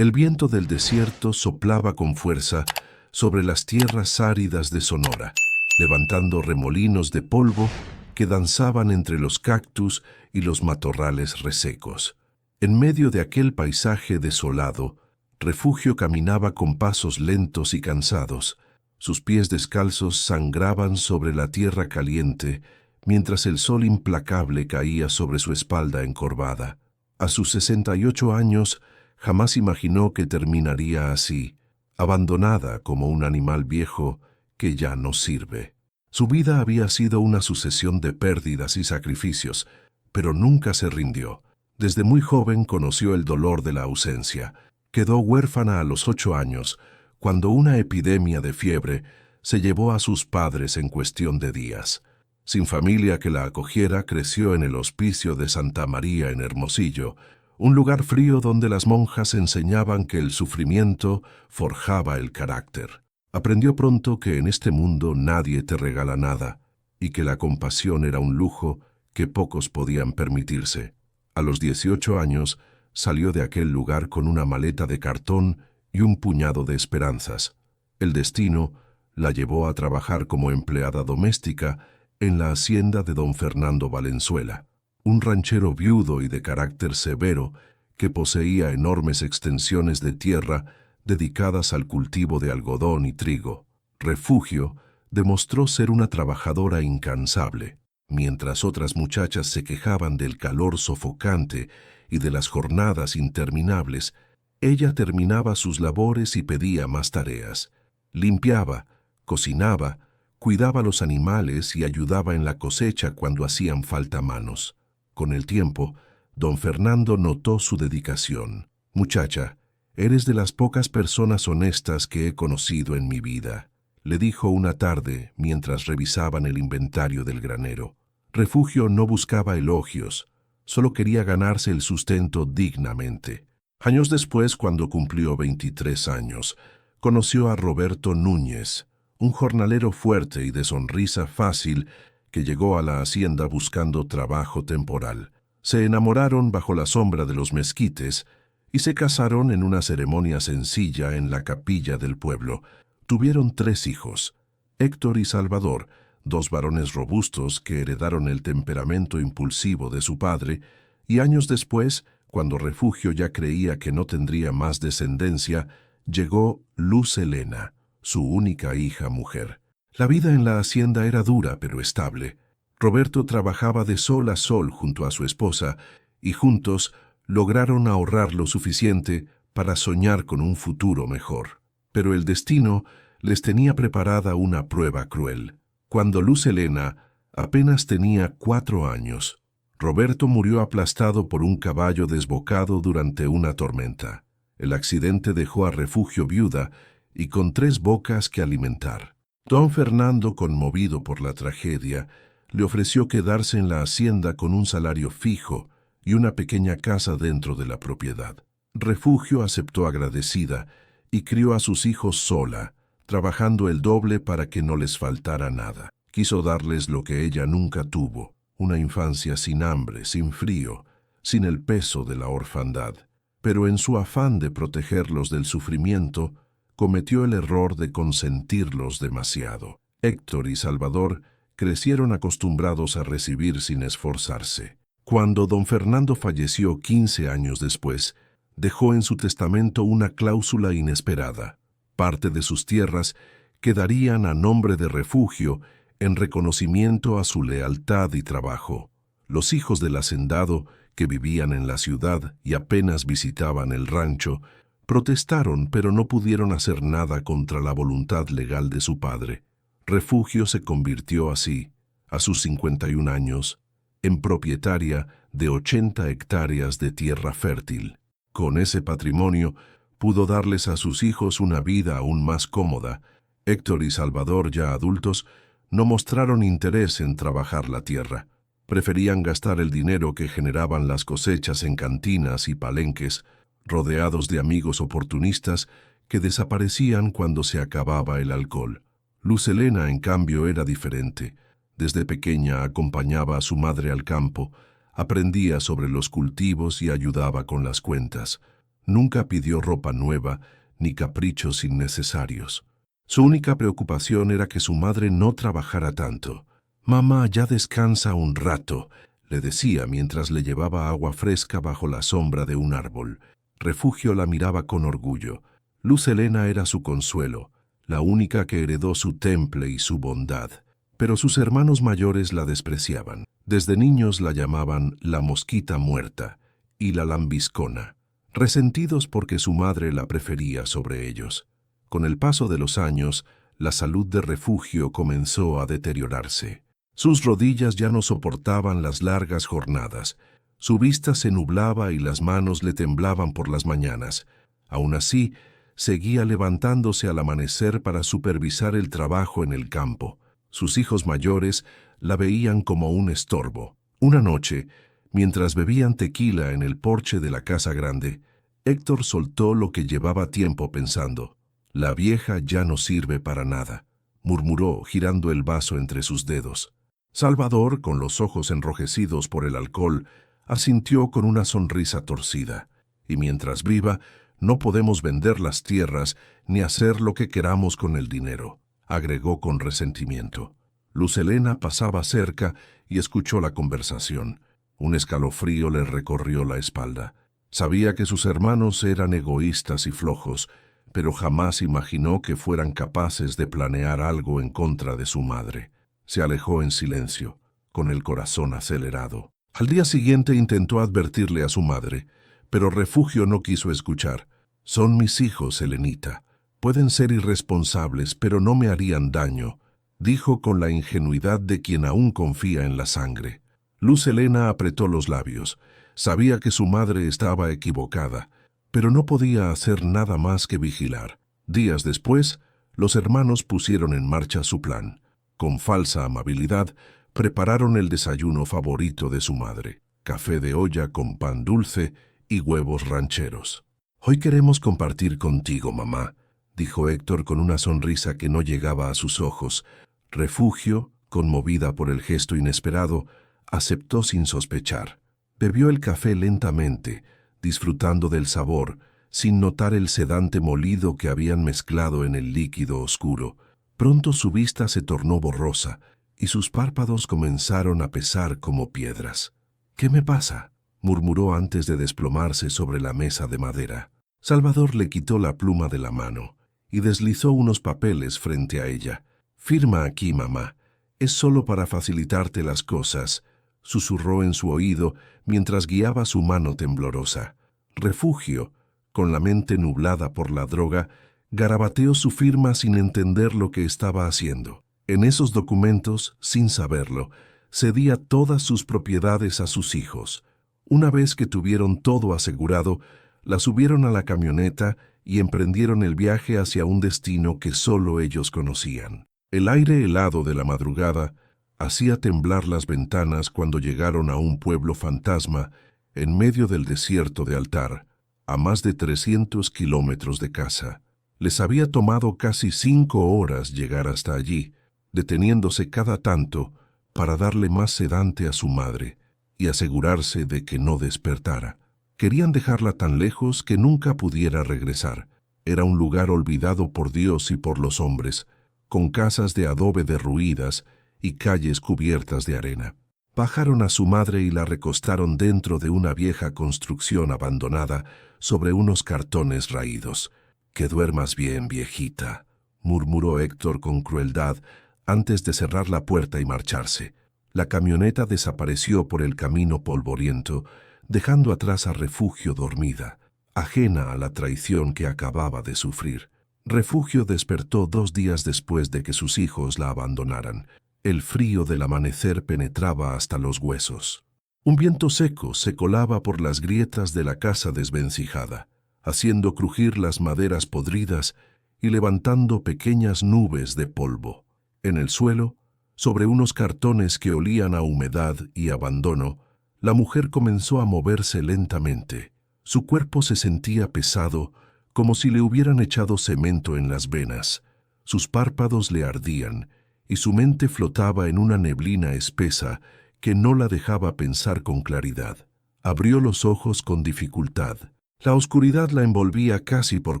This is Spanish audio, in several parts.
El viento del desierto soplaba con fuerza sobre las tierras áridas de Sonora, levantando remolinos de polvo que danzaban entre los cactus y los matorrales resecos. En medio de aquel paisaje desolado, Refugio caminaba con pasos lentos y cansados. Sus pies descalzos sangraban sobre la tierra caliente, mientras el sol implacable caía sobre su espalda encorvada. A sus 68 años, jamás imaginó que terminaría así, abandonada como un animal viejo que ya no sirve. Su vida había sido una sucesión de pérdidas y sacrificios, pero nunca se rindió. Desde muy joven conoció el dolor de la ausencia. Quedó huérfana a los 8 años, cuando una epidemia de fiebre se llevó a sus padres en cuestión de días. Sin familia que la acogiera, creció en el hospicio de Santa María en Hermosillo, un lugar frío donde las monjas enseñaban que el sufrimiento forjaba el carácter. Aprendió pronto que en este mundo nadie te regala nada y que la compasión era un lujo que pocos podían permitirse. A los 18 años salió de aquel lugar con una maleta de cartón y un puñado de esperanzas. El destino la llevó a trabajar como empleada doméstica en la hacienda de don Fernando Valenzuela, un ranchero viudo y de carácter severo que poseía enormes extensiones de tierra dedicadas al cultivo de algodón y trigo. Refugio demostró ser una trabajadora incansable. Mientras otras muchachas se quejaban del calor sofocante y de las jornadas interminables, ella terminaba sus labores y pedía más tareas. Limpiaba, cocinaba, cuidaba los animales y ayudaba en la cosecha cuando hacían falta manos. Con el tiempo, don Fernando notó su dedicación. «Muchacha, eres de las pocas personas honestas que he conocido en mi vida», le dijo una tarde mientras revisaban el inventario del granero. Refugio no buscaba elogios, solo quería ganarse el sustento dignamente. Años después, cuando cumplió 23 años, conoció a Roberto Núñez, un jornalero fuerte y de sonrisa fácil que llegó a la hacienda buscando trabajo temporal. Se enamoraron bajo la sombra de los mezquites y se casaron en una ceremonia sencilla en la capilla del pueblo. Tuvieron 3 hijos, Héctor y Salvador, 2 varones robustos que heredaron el temperamento impulsivo de su padre, y años después, cuando Refugio ya creía que no tendría más descendencia, llegó Luz Helena, su única hija mujer. La vida en la hacienda era dura pero estable. Roberto trabajaba de sol a sol junto a su esposa, y juntos lograron ahorrar lo suficiente para soñar con un futuro mejor. Pero el destino les tenía preparada una prueba cruel. Cuando Luz Helena apenas tenía 4 años, Roberto murió aplastado por un caballo desbocado durante una tormenta. El accidente dejó a Refugio viuda y con 3 bocas que alimentar. Don Fernando, conmovido por la tragedia, le ofreció quedarse en la hacienda con un salario fijo y una pequeña casa dentro de la propiedad. Refugio aceptó agradecida y crió a sus hijos sola, trabajando el doble para que no les faltara nada. Quiso darles lo que ella nunca tuvo, una infancia sin hambre, sin frío, sin el peso de la orfandad. Pero en su afán de protegerlos del sufrimiento, cometió el error de consentirlos demasiado. Héctor y Salvador crecieron acostumbrados a recibir sin esforzarse. Cuando don Fernando falleció 15 años después, dejó en su testamento una cláusula inesperada. Parte de sus tierras quedarían a nombre de Refugio en reconocimiento a su lealtad y trabajo. Los hijos del hacendado, que vivían en la ciudad y apenas visitaban el rancho, protestaron pero no pudieron hacer nada contra la voluntad legal de su padre. Refugio se convirtió así, a sus 51 años, en propietaria de 80 hectáreas de tierra fértil. Con ese patrimonio, pudo darles a sus hijos una vida aún más cómoda. Héctor y Salvador, ya adultos, no mostraron interés en trabajar la tierra. Preferían gastar el dinero que generaban las cosechas en cantinas y palenques, rodeados de amigos oportunistas que desaparecían cuando se acababa el alcohol. Luz Helena, en cambio, era diferente. Desde pequeña acompañaba a su madre al campo, aprendía sobre los cultivos y ayudaba con las cuentas. Nunca pidió ropa nueva ni caprichos innecesarios. Su única preocupación era que su madre no trabajara tanto. «Mamá, ya descansa un rato», le decía mientras le llevaba agua fresca bajo la sombra de un árbol. Refugio la miraba con orgullo. Luz Helena era su consuelo, la única que heredó su temple y su bondad. Pero sus hermanos mayores la despreciaban. Desde niños la llamaban la mosquita muerta y la lambiscona, resentidos porque su madre la prefería sobre ellos. Con el paso de los años, la salud de Refugio comenzó a deteriorarse. Sus rodillas ya no soportaban las largas jornadas. Su vista se nublaba y las manos le temblaban por las mañanas. Aún así, seguía levantándose al amanecer para supervisar el trabajo en el campo. Sus hijos mayores la veían como un estorbo. Una noche, mientras bebían tequila en el porche de la casa grande, Héctor soltó lo que llevaba tiempo pensando. «La vieja ya no sirve para nada», murmuró, girando el vaso entre sus dedos. Salvador, con los ojos enrojecidos por el alcohol, asintió con una sonrisa torcida. «Y mientras viva, no podemos vender las tierras ni hacer lo que queramos con el dinero», agregó con resentimiento. Luz Helena pasaba cerca y escuchó la conversación. Un escalofrío le recorrió la espalda. Sabía que sus hermanos eran egoístas y flojos, pero jamás imaginó que fueran capaces de planear algo en contra de su madre. Se alejó en silencio, con el corazón acelerado. Al día siguiente intentó advertirle a su madre, pero Refugio no quiso escuchar. «Son mis hijos, Helenita. Pueden ser irresponsables, pero no me harían daño», dijo con la ingenuidad de quien aún confía en la sangre. Luz Helena apretó los labios. Sabía que su madre estaba equivocada, pero no podía hacer nada más que vigilar. Días después, los hermanos pusieron en marcha su plan. Con falsa amabilidad, prepararon el desayuno favorito de su madre: café de olla con pan dulce y huevos rancheros. «Hoy queremos compartir contigo, mamá», dijo Héctor con una sonrisa que no llegaba a sus ojos. Refugio, conmovida por el gesto inesperado, aceptó sin sospechar. Bebió el café lentamente, disfrutando del sabor, sin notar el sedante molido que habían mezclado en el líquido oscuro. Pronto su vista se tornó borrosa y sus párpados comenzaron a pesar como piedras. «¿Qué me pasa?», murmuró antes de desplomarse sobre la mesa de madera. Salvador le quitó la pluma de la mano y deslizó unos papeles frente a ella. «Firma aquí, mamá. Es solo para facilitarte las cosas», susurró en su oído mientras guiaba su mano temblorosa. Refugio, con la mente nublada por la droga, garabateó su firma sin entender lo que estaba haciendo. En esos documentos, sin saberlo, cedía todas sus propiedades a sus hijos. Una vez que tuvieron todo asegurado, la subieron a la camioneta y emprendieron el viaje hacia un destino que solo ellos conocían. El aire helado de la madrugada hacía temblar las ventanas cuando llegaron a un pueblo fantasma en medio del desierto de Altar, a más de 300 kilómetros de casa. Les había tomado casi 5 horas llegar hasta allí, deteniéndose cada tanto para darle más sedante a su madre y asegurarse de que no despertara. Querían dejarla tan lejos que nunca pudiera regresar. Era un lugar olvidado por Dios y por los hombres, con casas de adobe derruidas y calles cubiertas de arena. Bajaron a su madre y la recostaron dentro de una vieja construcción abandonada sobre unos cartones raídos. «Que duermas bien, viejita», murmuró Héctor con crueldad antes de cerrar la puerta y marcharse. La camioneta desapareció por el camino polvoriento, dejando atrás a Refugio dormida, ajena a la traición que acababa de sufrir. Refugio despertó 2 días después de que sus hijos la abandonaran. El frío del amanecer penetraba hasta los huesos. Un viento seco se colaba por las grietas de la casa desvencijada, haciendo crujir las maderas podridas y levantando pequeñas nubes de polvo. En el suelo, sobre unos cartones que olían a humedad y abandono, la mujer comenzó a moverse lentamente. Su cuerpo se sentía pesado, como si le hubieran echado cemento en las venas. Sus párpados le ardían, y su mente flotaba en una neblina espesa que no la dejaba pensar con claridad. Abrió los ojos con dificultad. La oscuridad la envolvía casi por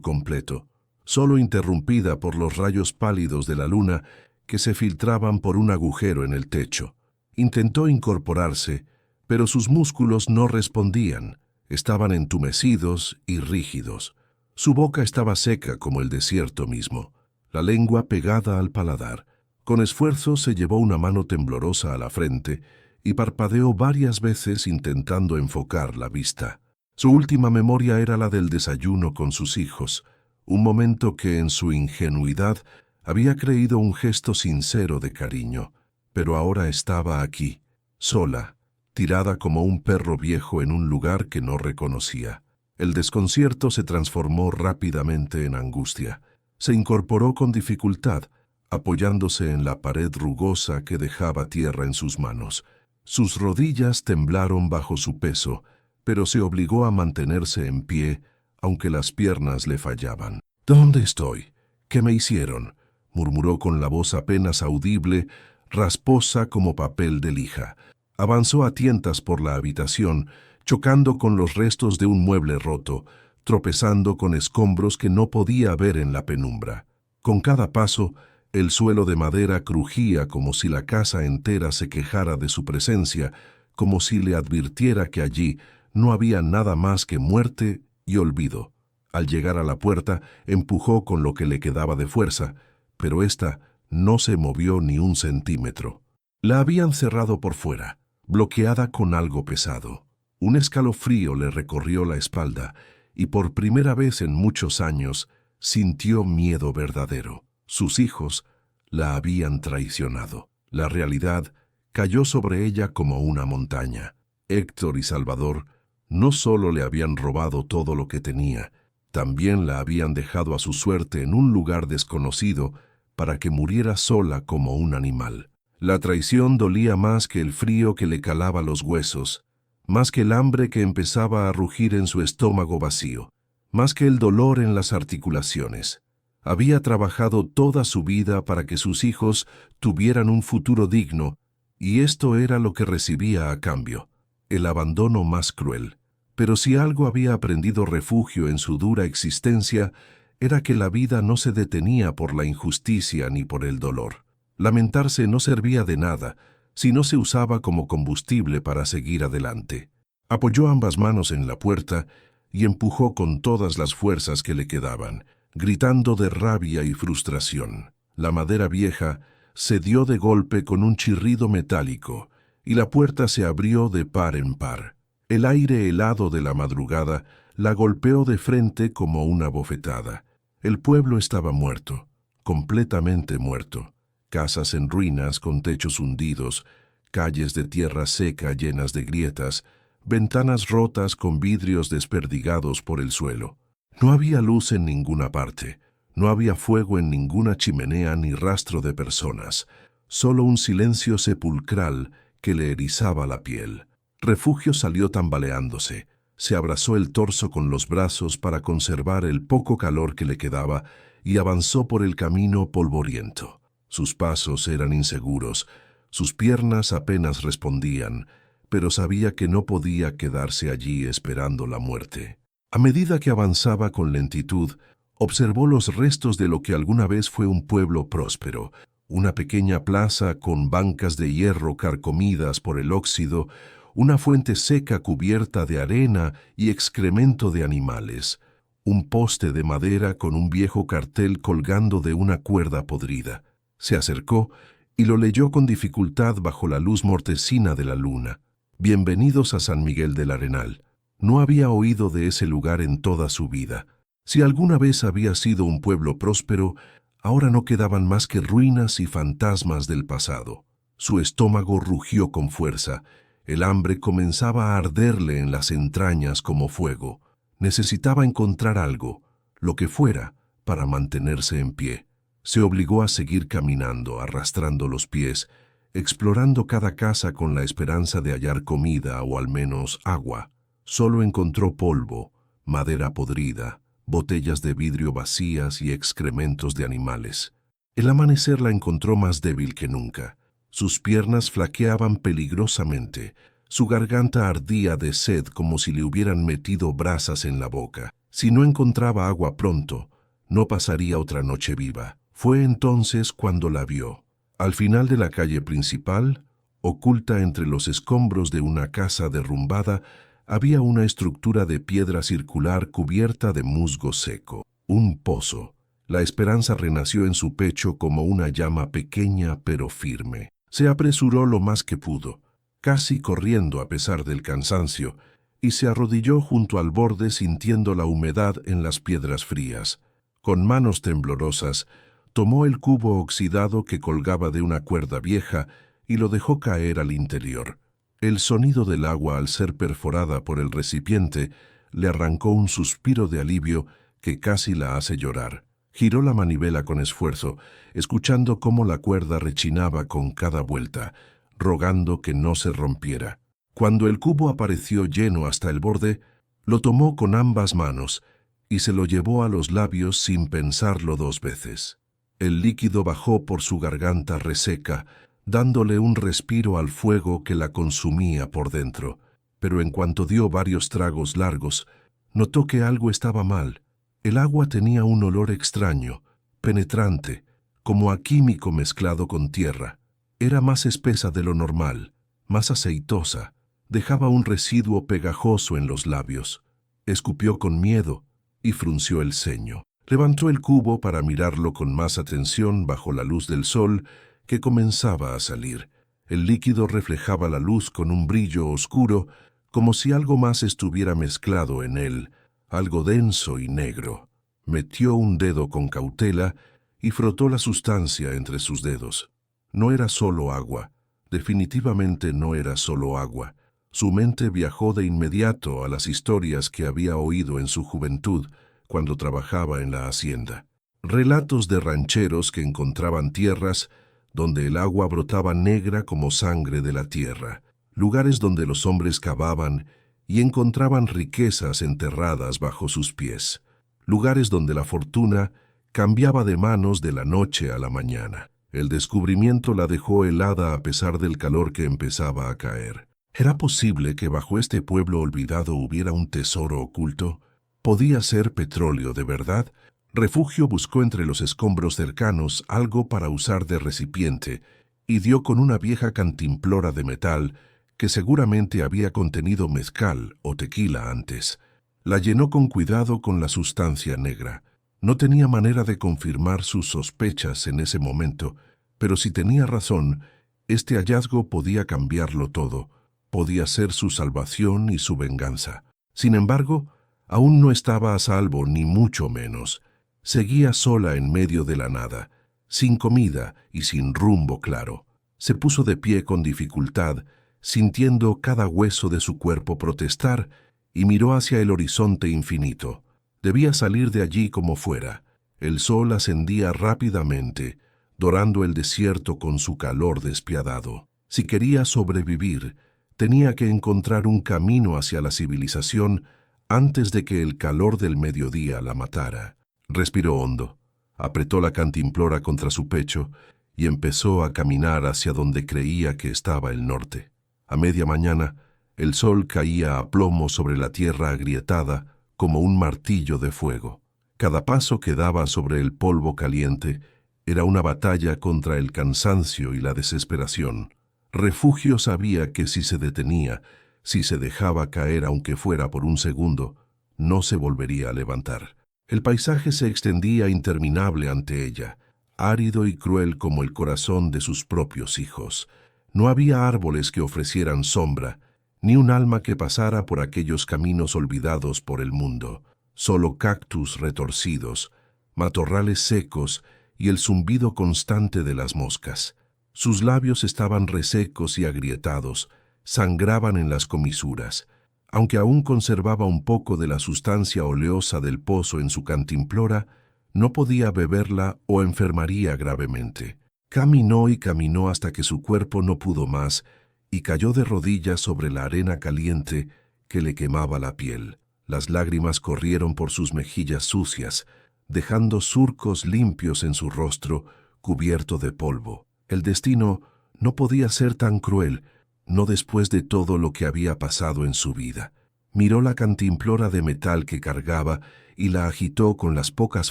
completo, solo interrumpida por los rayos pálidos de la luna que se filtraban por un agujero en el techo. Intentó incorporarse, pero sus músculos no respondían, estaban entumecidos y rígidos. Su boca estaba seca como el desierto mismo, la lengua pegada al paladar. Con esfuerzo se llevó una mano temblorosa a la frente y parpadeó varias veces intentando enfocar la vista. Su última memoria era la del desayuno con sus hijos, un momento que en su ingenuidad había creído un gesto sincero de cariño, pero ahora estaba aquí, sola, tirada como un perro viejo en un lugar que no reconocía. El desconcierto se transformó rápidamente en angustia. Se incorporó con dificultad, apoyándose en la pared rugosa que dejaba tierra en sus manos. Sus rodillas temblaron bajo su peso, pero se obligó a mantenerse en pie, aunque las piernas le fallaban. ¿Dónde estoy? ¿Qué me hicieron?, murmuró con la voz apenas audible, rasposa como papel de lija. Avanzó a tientas por la habitación, chocando con los restos de un mueble roto, tropezando con escombros que no podía ver en la penumbra. Con cada paso, el suelo de madera crujía como si la casa entera se quejara de su presencia, como si le advirtiera que allí no había nada más que muerte y olvido. Al llegar a la puerta, empujó con lo que le quedaba de fuerza, pero ésta no se movió ni un centímetro. La habían cerrado por fuera, bloqueada con algo pesado. Un escalofrío le recorrió la espalda y por primera vez en muchos años sintió miedo verdadero. Sus hijos la habían traicionado. La realidad cayó sobre ella como una montaña. Héctor y Salvador no solo le habían robado todo lo que tenía, también la habían dejado a su suerte en un lugar desconocido para que muriera sola como un animal. La traición dolía más que el frío que le calaba los huesos, más que el hambre que empezaba a rugir en su estómago vacío, más que el dolor en las articulaciones. Había trabajado toda su vida para que sus hijos tuvieran un futuro digno, y esto era lo que recibía a cambio, el abandono más cruel. Pero si algo había aprendido Refugio en su dura existencia, era que la vida no se detenía por la injusticia ni por el dolor. Lamentarse no servía de nada, si no se usaba como combustible para seguir adelante. Apoyó ambas manos en la puerta y empujó con todas las fuerzas que le quedaban, gritando de rabia y frustración. La madera vieja se dio de golpe con un chirrido metálico, y la puerta se abrió de par en par. El aire helado de la madrugada la golpeó de frente como una bofetada. El pueblo estaba muerto, completamente muerto. Casas en ruinas con techos hundidos, calles de tierra seca llenas de grietas, ventanas rotas con vidrios desperdigados por el suelo. No había luz en ninguna parte, no había fuego en ninguna chimenea ni rastro de personas, solo un silencio sepulcral que le erizaba la piel. Refugio salió tambaleándose, se abrazó el torso con los brazos para conservar el poco calor que le quedaba y avanzó por el camino polvoriento. Sus pasos eran inseguros, sus piernas apenas respondían, pero sabía que no podía quedarse allí esperando la muerte. A medida que avanzaba con lentitud, observó los restos de lo que alguna vez fue un pueblo próspero, una pequeña plaza con bancas de hierro carcomidas por el óxido, una fuente seca cubierta de arena y excremento de animales, un poste de madera con un viejo cartel colgando de una cuerda podrida. Se acercó y lo leyó con dificultad bajo la luz mortecina de la luna. Bienvenidos a San Miguel del Arenal. No había oído de ese lugar en toda su vida. Si alguna vez había sido un pueblo próspero, ahora no quedaban más que ruinas y fantasmas del pasado. Su estómago rugió con fuerza. El hambre comenzaba a arderle en las entrañas como fuego. Necesitaba encontrar algo, lo que fuera, para mantenerse en pie. Se obligó a seguir caminando, arrastrando los pies, explorando cada casa con la esperanza de hallar comida o al menos agua. Solo encontró polvo, madera podrida, botellas de vidrio vacías y excrementos de animales. El amanecer la encontró más débil que nunca. Sus piernas flaqueaban peligrosamente, Su garganta ardía de sed como si le hubieran metido brasas en la boca. Si no encontraba agua pronto, no pasaría otra noche viva. Fue entonces cuando la vio. Al final de la calle principal, oculta entre los escombros de una casa derrumbada, había una estructura de piedra circular cubierta de musgo seco. Un pozo. La esperanza renació en su pecho como una llama pequeña pero firme. Se apresuró lo más que pudo, casi corriendo a pesar del cansancio, y se arrodilló junto al borde sintiendo la humedad en las piedras frías. Con manos temblorosas, tomó el cubo oxidado que colgaba de una cuerda vieja y lo dejó caer al interior. El sonido del agua al ser perforada por el recipiente le arrancó un suspiro de alivio que casi la hace llorar. Giró la manivela con esfuerzo, escuchando cómo la cuerda rechinaba con cada vuelta, rogando que no se rompiera. Cuando el cubo apareció lleno hasta el borde, lo tomó con ambas manos y se lo llevó a los labios sin pensarlo dos veces. El líquido bajó por su garganta reseca, dándole un respiro al fuego que la consumía por dentro. Pero en cuanto dio varios tragos largos, notó que algo estaba mal. El agua tenía un olor extraño, penetrante, como a químico mezclado con tierra. Era más espesa de lo normal, más aceitosa. Dejaba un residuo pegajoso en los labios. Escupió con miedo y frunció el ceño. Levantó el cubo para mirarlo con más atención bajo la luz del sol que comenzaba a salir. El líquido reflejaba la luz con un brillo oscuro, como si algo más estuviera mezclado en él, algo denso y negro. Metió un dedo con cautela y frotó la sustancia entre sus dedos. No era solo agua, definitivamente no era solo agua. Su mente viajó de inmediato a las historias que había oído en su juventud cuando trabajaba en la hacienda. Relatos de rancheros que encontraban tierras donde el agua brotaba negra como sangre de la tierra, lugares donde los hombres cavaban y encontraban riquezas enterradas bajo sus pies, lugares donde la fortuna cambiaba de manos de la noche a la mañana. El descubrimiento la dejó helada a pesar del calor que empezaba a caer. ¿Era posible que bajo este pueblo olvidado hubiera un tesoro oculto? ¿Podía ser petróleo de verdad? Refugio buscó entre los escombros cercanos algo para usar de recipiente y dio con una vieja cantimplora de metal que seguramente había contenido mezcal o tequila antes. La llenó con cuidado con la sustancia negra. No tenía manera de confirmar sus sospechas en ese momento, pero si tenía razón, este hallazgo podía cambiarlo todo. Podía ser su salvación y su venganza. Sin embargo, aún no estaba a salvo, ni mucho menos. Seguía sola en medio de la nada, sin comida y sin rumbo claro. Se puso de pie con dificultad, sintiendo cada hueso de su cuerpo protestar, y miró hacia el horizonte infinito. Debía salir de allí como fuera. El sol ascendía rápidamente, dorando el desierto con su calor despiadado. Si quería sobrevivir, tenía que encontrar un camino hacia la civilización antes de que el calor del mediodía la matara. Respiró hondo, apretó la cantimplora contra su pecho y empezó a caminar hacia donde creía que estaba el norte. A media mañana, el sol caía a plomo sobre la tierra agrietada como un martillo de fuego. Cada paso que daba sobre el polvo caliente era una batalla contra el cansancio y la desesperación. Refugio sabía que si se detenía, si se dejaba caer aunque fuera por un segundo, no se volvería a levantar. El paisaje se extendía interminable ante ella, árido y cruel como el corazón de sus propios hijos. No había árboles que ofrecieran sombra, ni un alma que pasara por aquellos caminos olvidados por el mundo. Solo cactus retorcidos, matorrales secos y el zumbido constante de las moscas. Sus labios estaban resecos y agrietados, sangraban en las comisuras. Aunque aún conservaba un poco de la sustancia oleosa del pozo en su cantimplora, no podía beberla o enfermaría gravemente. Caminó y caminó hasta que su cuerpo no pudo más y cayó de rodillas sobre la arena caliente que le quemaba la piel. Las lágrimas corrieron por sus mejillas sucias, dejando surcos limpios en su rostro cubierto de polvo. El destino no podía ser tan cruel, no después de todo lo que había pasado en su vida. Miró la cantimplora de metal que cargaba y la agitó con las pocas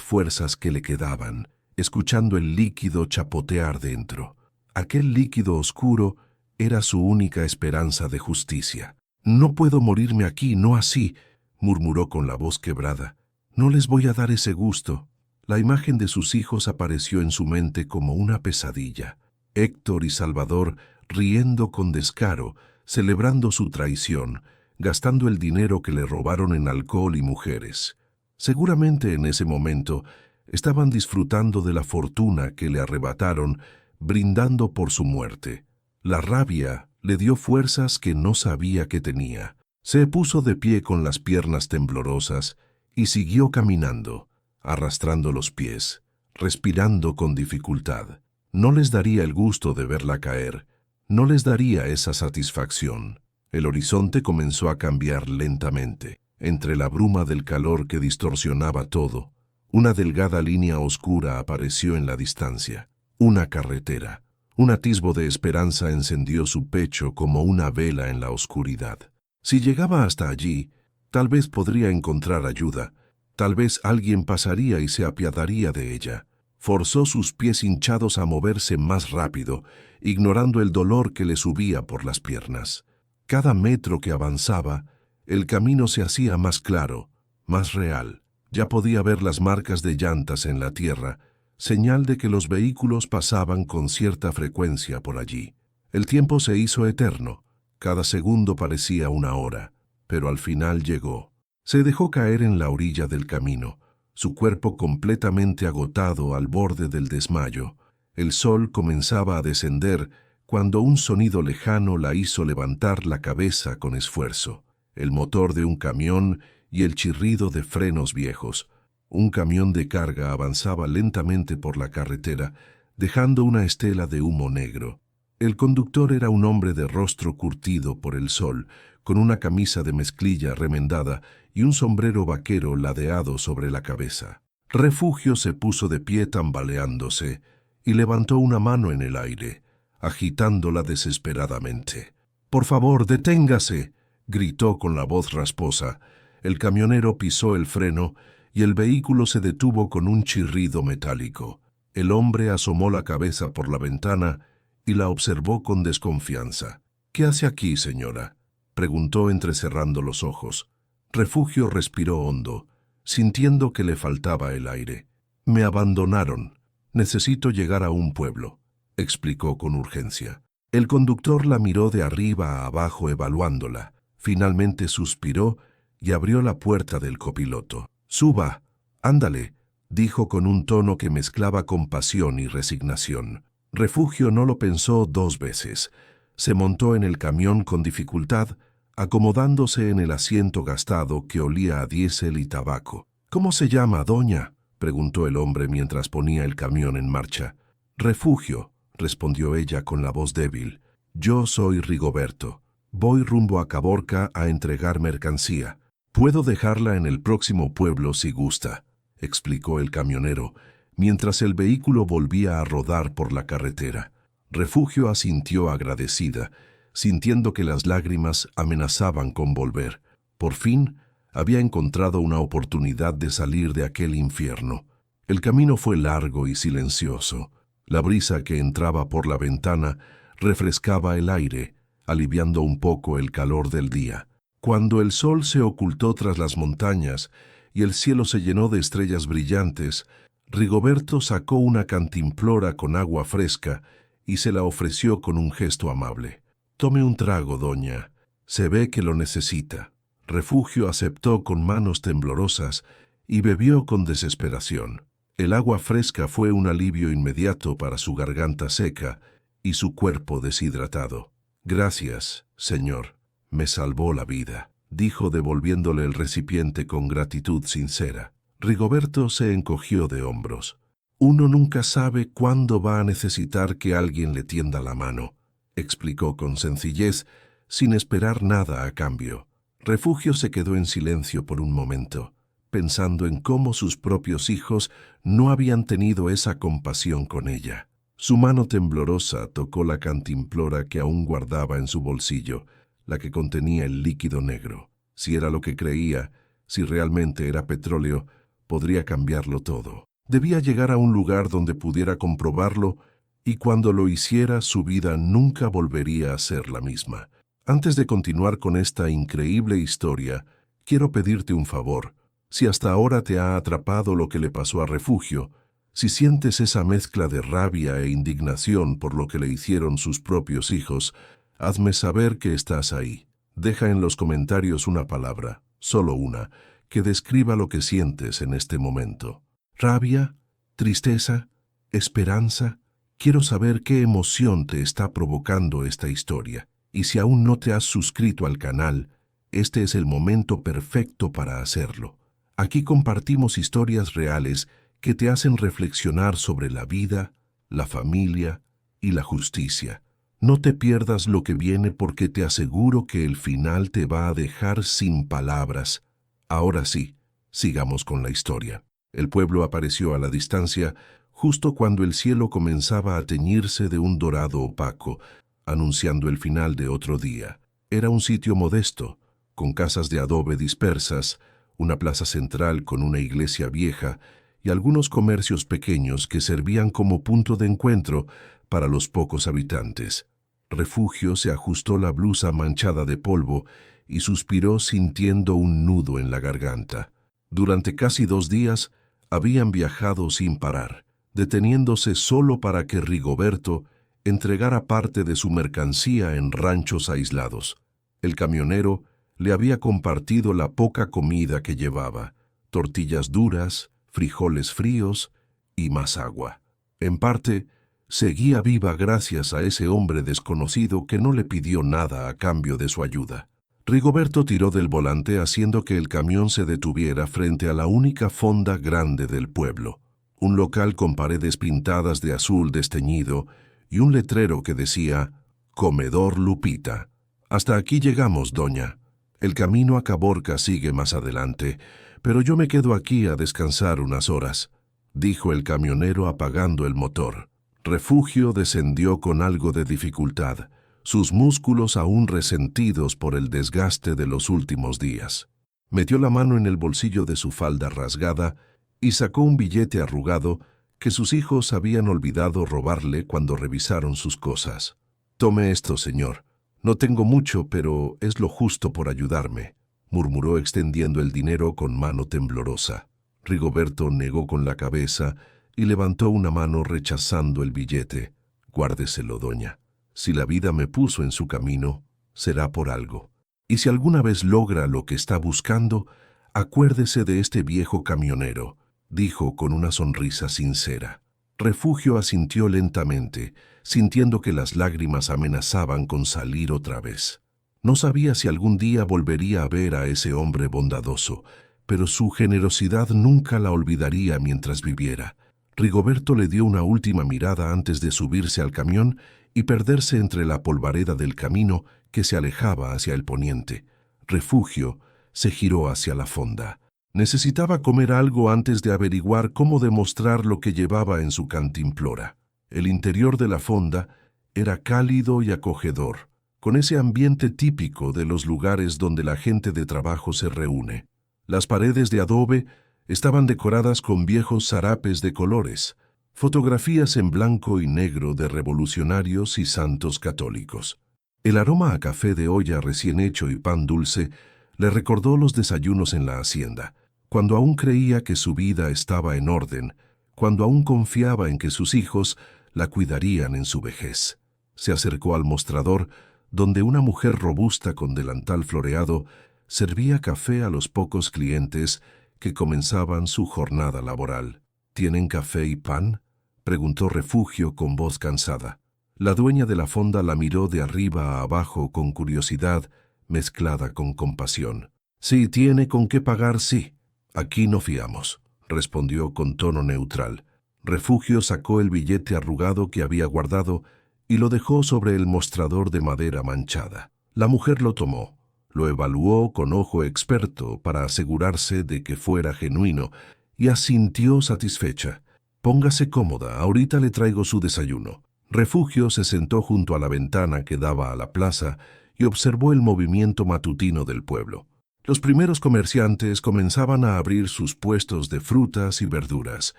fuerzas que le quedaban, escuchando el líquido chapotear dentro. Aquel líquido oscuro era su única esperanza de justicia. «No puedo morirme aquí, no así», murmuró con la voz quebrada. «No les voy a dar ese gusto». La imagen de sus hijos apareció en su mente como una pesadilla. Héctor y Salvador riendo con descaro, celebrando su traición, gastando el dinero que le robaron en alcohol y mujeres. Seguramente en ese momento estaban disfrutando de la fortuna que le arrebataron, brindando por su muerte. La rabia le dio fuerzas que no sabía que tenía. Se puso de pie con las piernas temblorosas y siguió caminando, arrastrando los pies, respirando con dificultad. No les daría el gusto de verla caer, no les daría esa satisfacción. El horizonte comenzó a cambiar lentamente. Entre la bruma del calor que distorsionaba todo, una delgada línea oscura apareció en la distancia. Una carretera. Un atisbo de esperanza encendió su pecho como una vela en la oscuridad. Si llegaba hasta allí, tal vez podría encontrar ayuda. Tal vez alguien pasaría y se apiadaría de ella. Forzó sus pies hinchados a moverse más rápido, ignorando el dolor que le subía por las piernas. Cada metro que avanzaba, el camino se hacía más claro, más real. Ya podía ver las marcas de llantas en la tierra, señal de que los vehículos pasaban con cierta frecuencia por allí. El tiempo se hizo eterno. Cada segundo parecía una hora, pero al final llegó. Se dejó caer en la orilla del camino, su cuerpo completamente agotado al borde del desmayo. El sol comenzaba a descender cuando un sonido lejano la hizo levantar la cabeza con esfuerzo. El motor de un camión y el chirrido de frenos viejos. Un camión de carga avanzaba lentamente por la carretera, dejando una estela de humo negro. El conductor era un hombre de rostro curtido por el sol, con una camisa de mezclilla remendada y un sombrero vaquero ladeado sobre la cabeza. Refugio se puso de pie tambaleándose y levantó una mano en el aire, agitándola desesperadamente. «Por favor, deténgase», gritó con la voz rasposa. El camionero pisó el freno y el vehículo se detuvo con un chirrido metálico. El hombre asomó la cabeza por la ventana y la observó con desconfianza. «¿Qué hace aquí, señora?», preguntó entrecerrando los ojos. Refugio respiró hondo, sintiendo que le faltaba el aire. «Me abandonaron. Necesito llegar a un pueblo», explicó con urgencia. El conductor la miró de arriba a abajo evaluándola. Finalmente suspiró y abrió la puerta del copiloto. «Suba, ándale», dijo con un tono que mezclaba compasión y resignación. Refugio no lo pensó dos veces. Se montó en el camión con dificultad, acomodándose en el asiento gastado que olía a diésel y tabaco. «¿Cómo se llama, doña?», preguntó el hombre mientras ponía el camión en marcha. «Refugio», respondió ella con la voz débil. «Yo soy Rigoberto. Voy rumbo a Caborca a entregar mercancía. Puedo dejarla en el próximo pueblo si gusta», explicó el camionero, mientras el vehículo volvía a rodar por la carretera. Refugio asintió agradecida, sintiendo que las lágrimas amenazaban con volver. Por fin, había encontrado una oportunidad de salir de aquel infierno. El camino fue largo y silencioso. La brisa que entraba por la ventana refrescaba el aire, aliviando un poco el calor del día. Cuando el sol se ocultó tras las montañas y el cielo se llenó de estrellas brillantes, Rigoberto sacó una cantimplora con agua fresca y se la ofreció con un gesto amable. «Tome un trago, doña. Se ve que lo necesita». Refugio aceptó con manos temblorosas y bebió con desesperación. El agua fresca fue un alivio inmediato para su garganta seca y su cuerpo deshidratado. «Gracias, señor. Me salvó la vida», dijo devolviéndole el recipiente con gratitud sincera. Rigoberto se encogió de hombros. «Uno nunca sabe cuándo va a necesitar que alguien le tienda la mano», explicó con sencillez, sin esperar nada a cambio. Refugio se quedó en silencio por un momento, pensando en cómo sus propios hijos no habían tenido esa compasión con ella. Su mano temblorosa tocó la cantimplora que aún guardaba en su bolsillo, la que contenía el líquido negro. Si era lo que creía, si realmente era petróleo, podría cambiarlo todo. Debía llegar a un lugar donde pudiera comprobarlo, y cuando lo hiciera, su vida nunca volvería a ser la misma. Antes de continuar con esta increíble historia, quiero pedirte un favor. Si hasta ahora te ha atrapado lo que le pasó a Refugio, si sientes esa mezcla de rabia e indignación por lo que le hicieron sus propios hijos, hazme saber que estás ahí. Deja en los comentarios una palabra, solo una, que describa lo que sientes en este momento. ¿Rabia? ¿Tristeza? ¿Esperanza? Quiero saber qué emoción te está provocando esta historia. Y si aún no te has suscrito al canal, este es el momento perfecto para hacerlo. Aquí compartimos historias reales que te hacen reflexionar sobre la vida, la familia y la justicia. No te pierdas lo que viene porque te aseguro que el final te va a dejar sin palabras. Ahora sí, sigamos con la historia. El pueblo apareció a la distancia justo cuando el cielo comenzaba a teñirse de un dorado opaco, anunciando el final de otro día. Era un sitio modesto, con casas de adobe dispersas, una plaza central con una iglesia vieja y algunos comercios pequeños que servían como punto de encuentro para los pocos habitantes. Refugio se ajustó la blusa manchada de polvo y suspiró sintiendo un nudo en la garganta. Durante casi 2 días habían viajado sin parar, deteniéndose solo para que Rigoberto entregara parte de su mercancía en ranchos aislados. El camionero le había compartido la poca comida que llevaba, tortillas duras, frijoles fríos y más agua. En parte, seguía viva gracias a ese hombre desconocido que no le pidió nada a cambio de su ayuda. Rigoberto tiró del volante haciendo que el camión se detuviera frente a la única fonda grande del pueblo, un local con paredes pintadas de azul desteñido y un letrero que decía «Comedor Lupita». «Hasta aquí llegamos, doña. El camino a Caborca sigue más adelante, pero yo me quedo aquí a descansar unas horas», dijo el camionero apagando el motor. Refugio descendió con algo de dificultad, sus músculos aún resentidos por el desgaste de los últimos días. Metió la mano en el bolsillo de su falda rasgada y sacó un billete arrugado que sus hijos habían olvidado robarle cuando revisaron sus cosas. «Tome esto, señor. No tengo mucho, pero es lo justo por ayudarme», murmuró extendiendo el dinero con mano temblorosa. Rigoberto negó con la cabeza y levantó una mano rechazando el billete. «Guárdeselo, doña. Si la vida me puso en su camino, será por algo. Y si alguna vez logra lo que está buscando, acuérdese de este viejo camionero», dijo con una sonrisa sincera. Refugio asintió lentamente, sintiendo que las lágrimas amenazaban con salir otra vez. No sabía si algún día volvería a ver a ese hombre bondadoso, pero su generosidad nunca la olvidaría mientras viviera. Rigoberto le dio una última mirada antes de subirse al camión y perderse entre la polvareda del camino que se alejaba hacia el poniente. Refugio se giró hacia la fonda. Necesitaba comer algo antes de averiguar cómo demostrar lo que llevaba en su cantimplora. El interior de la fonda era cálido y acogedor, con ese ambiente típico de los lugares donde la gente de trabajo se reúne. Las paredes de adobe estaban decoradas con viejos zarapes de colores, fotografías en blanco y negro de revolucionarios y santos católicos. El aroma a café de olla recién hecho y pan dulce le recordó los desayunos en la hacienda, cuando aún creía que su vida estaba en orden, cuando aún confiaba en que sus hijos la cuidarían en su vejez. Se acercó al mostrador, donde una mujer robusta con delantal floreado servía café a los pocos clientes que comenzaban su jornada laboral. «¿Tienen café y pan?», preguntó Refugio con voz cansada. La dueña de la fonda la miró de arriba a abajo con curiosidad mezclada con compasión. «Si tiene con qué pagar, sí. Aquí no fiamos», respondió con tono neutral. Refugio sacó el billete arrugado que había guardado y lo dejó sobre el mostrador de madera manchada. La mujer lo tomó, lo evaluó con ojo experto para asegurarse de que fuera genuino y asintió satisfecha. Póngase cómoda, ahorita le traigo su desayuno. Refugio se sentó junto a la ventana que daba a la plaza y observó el movimiento matutino del pueblo. Los primeros comerciantes comenzaban a abrir sus puestos de frutas y verduras.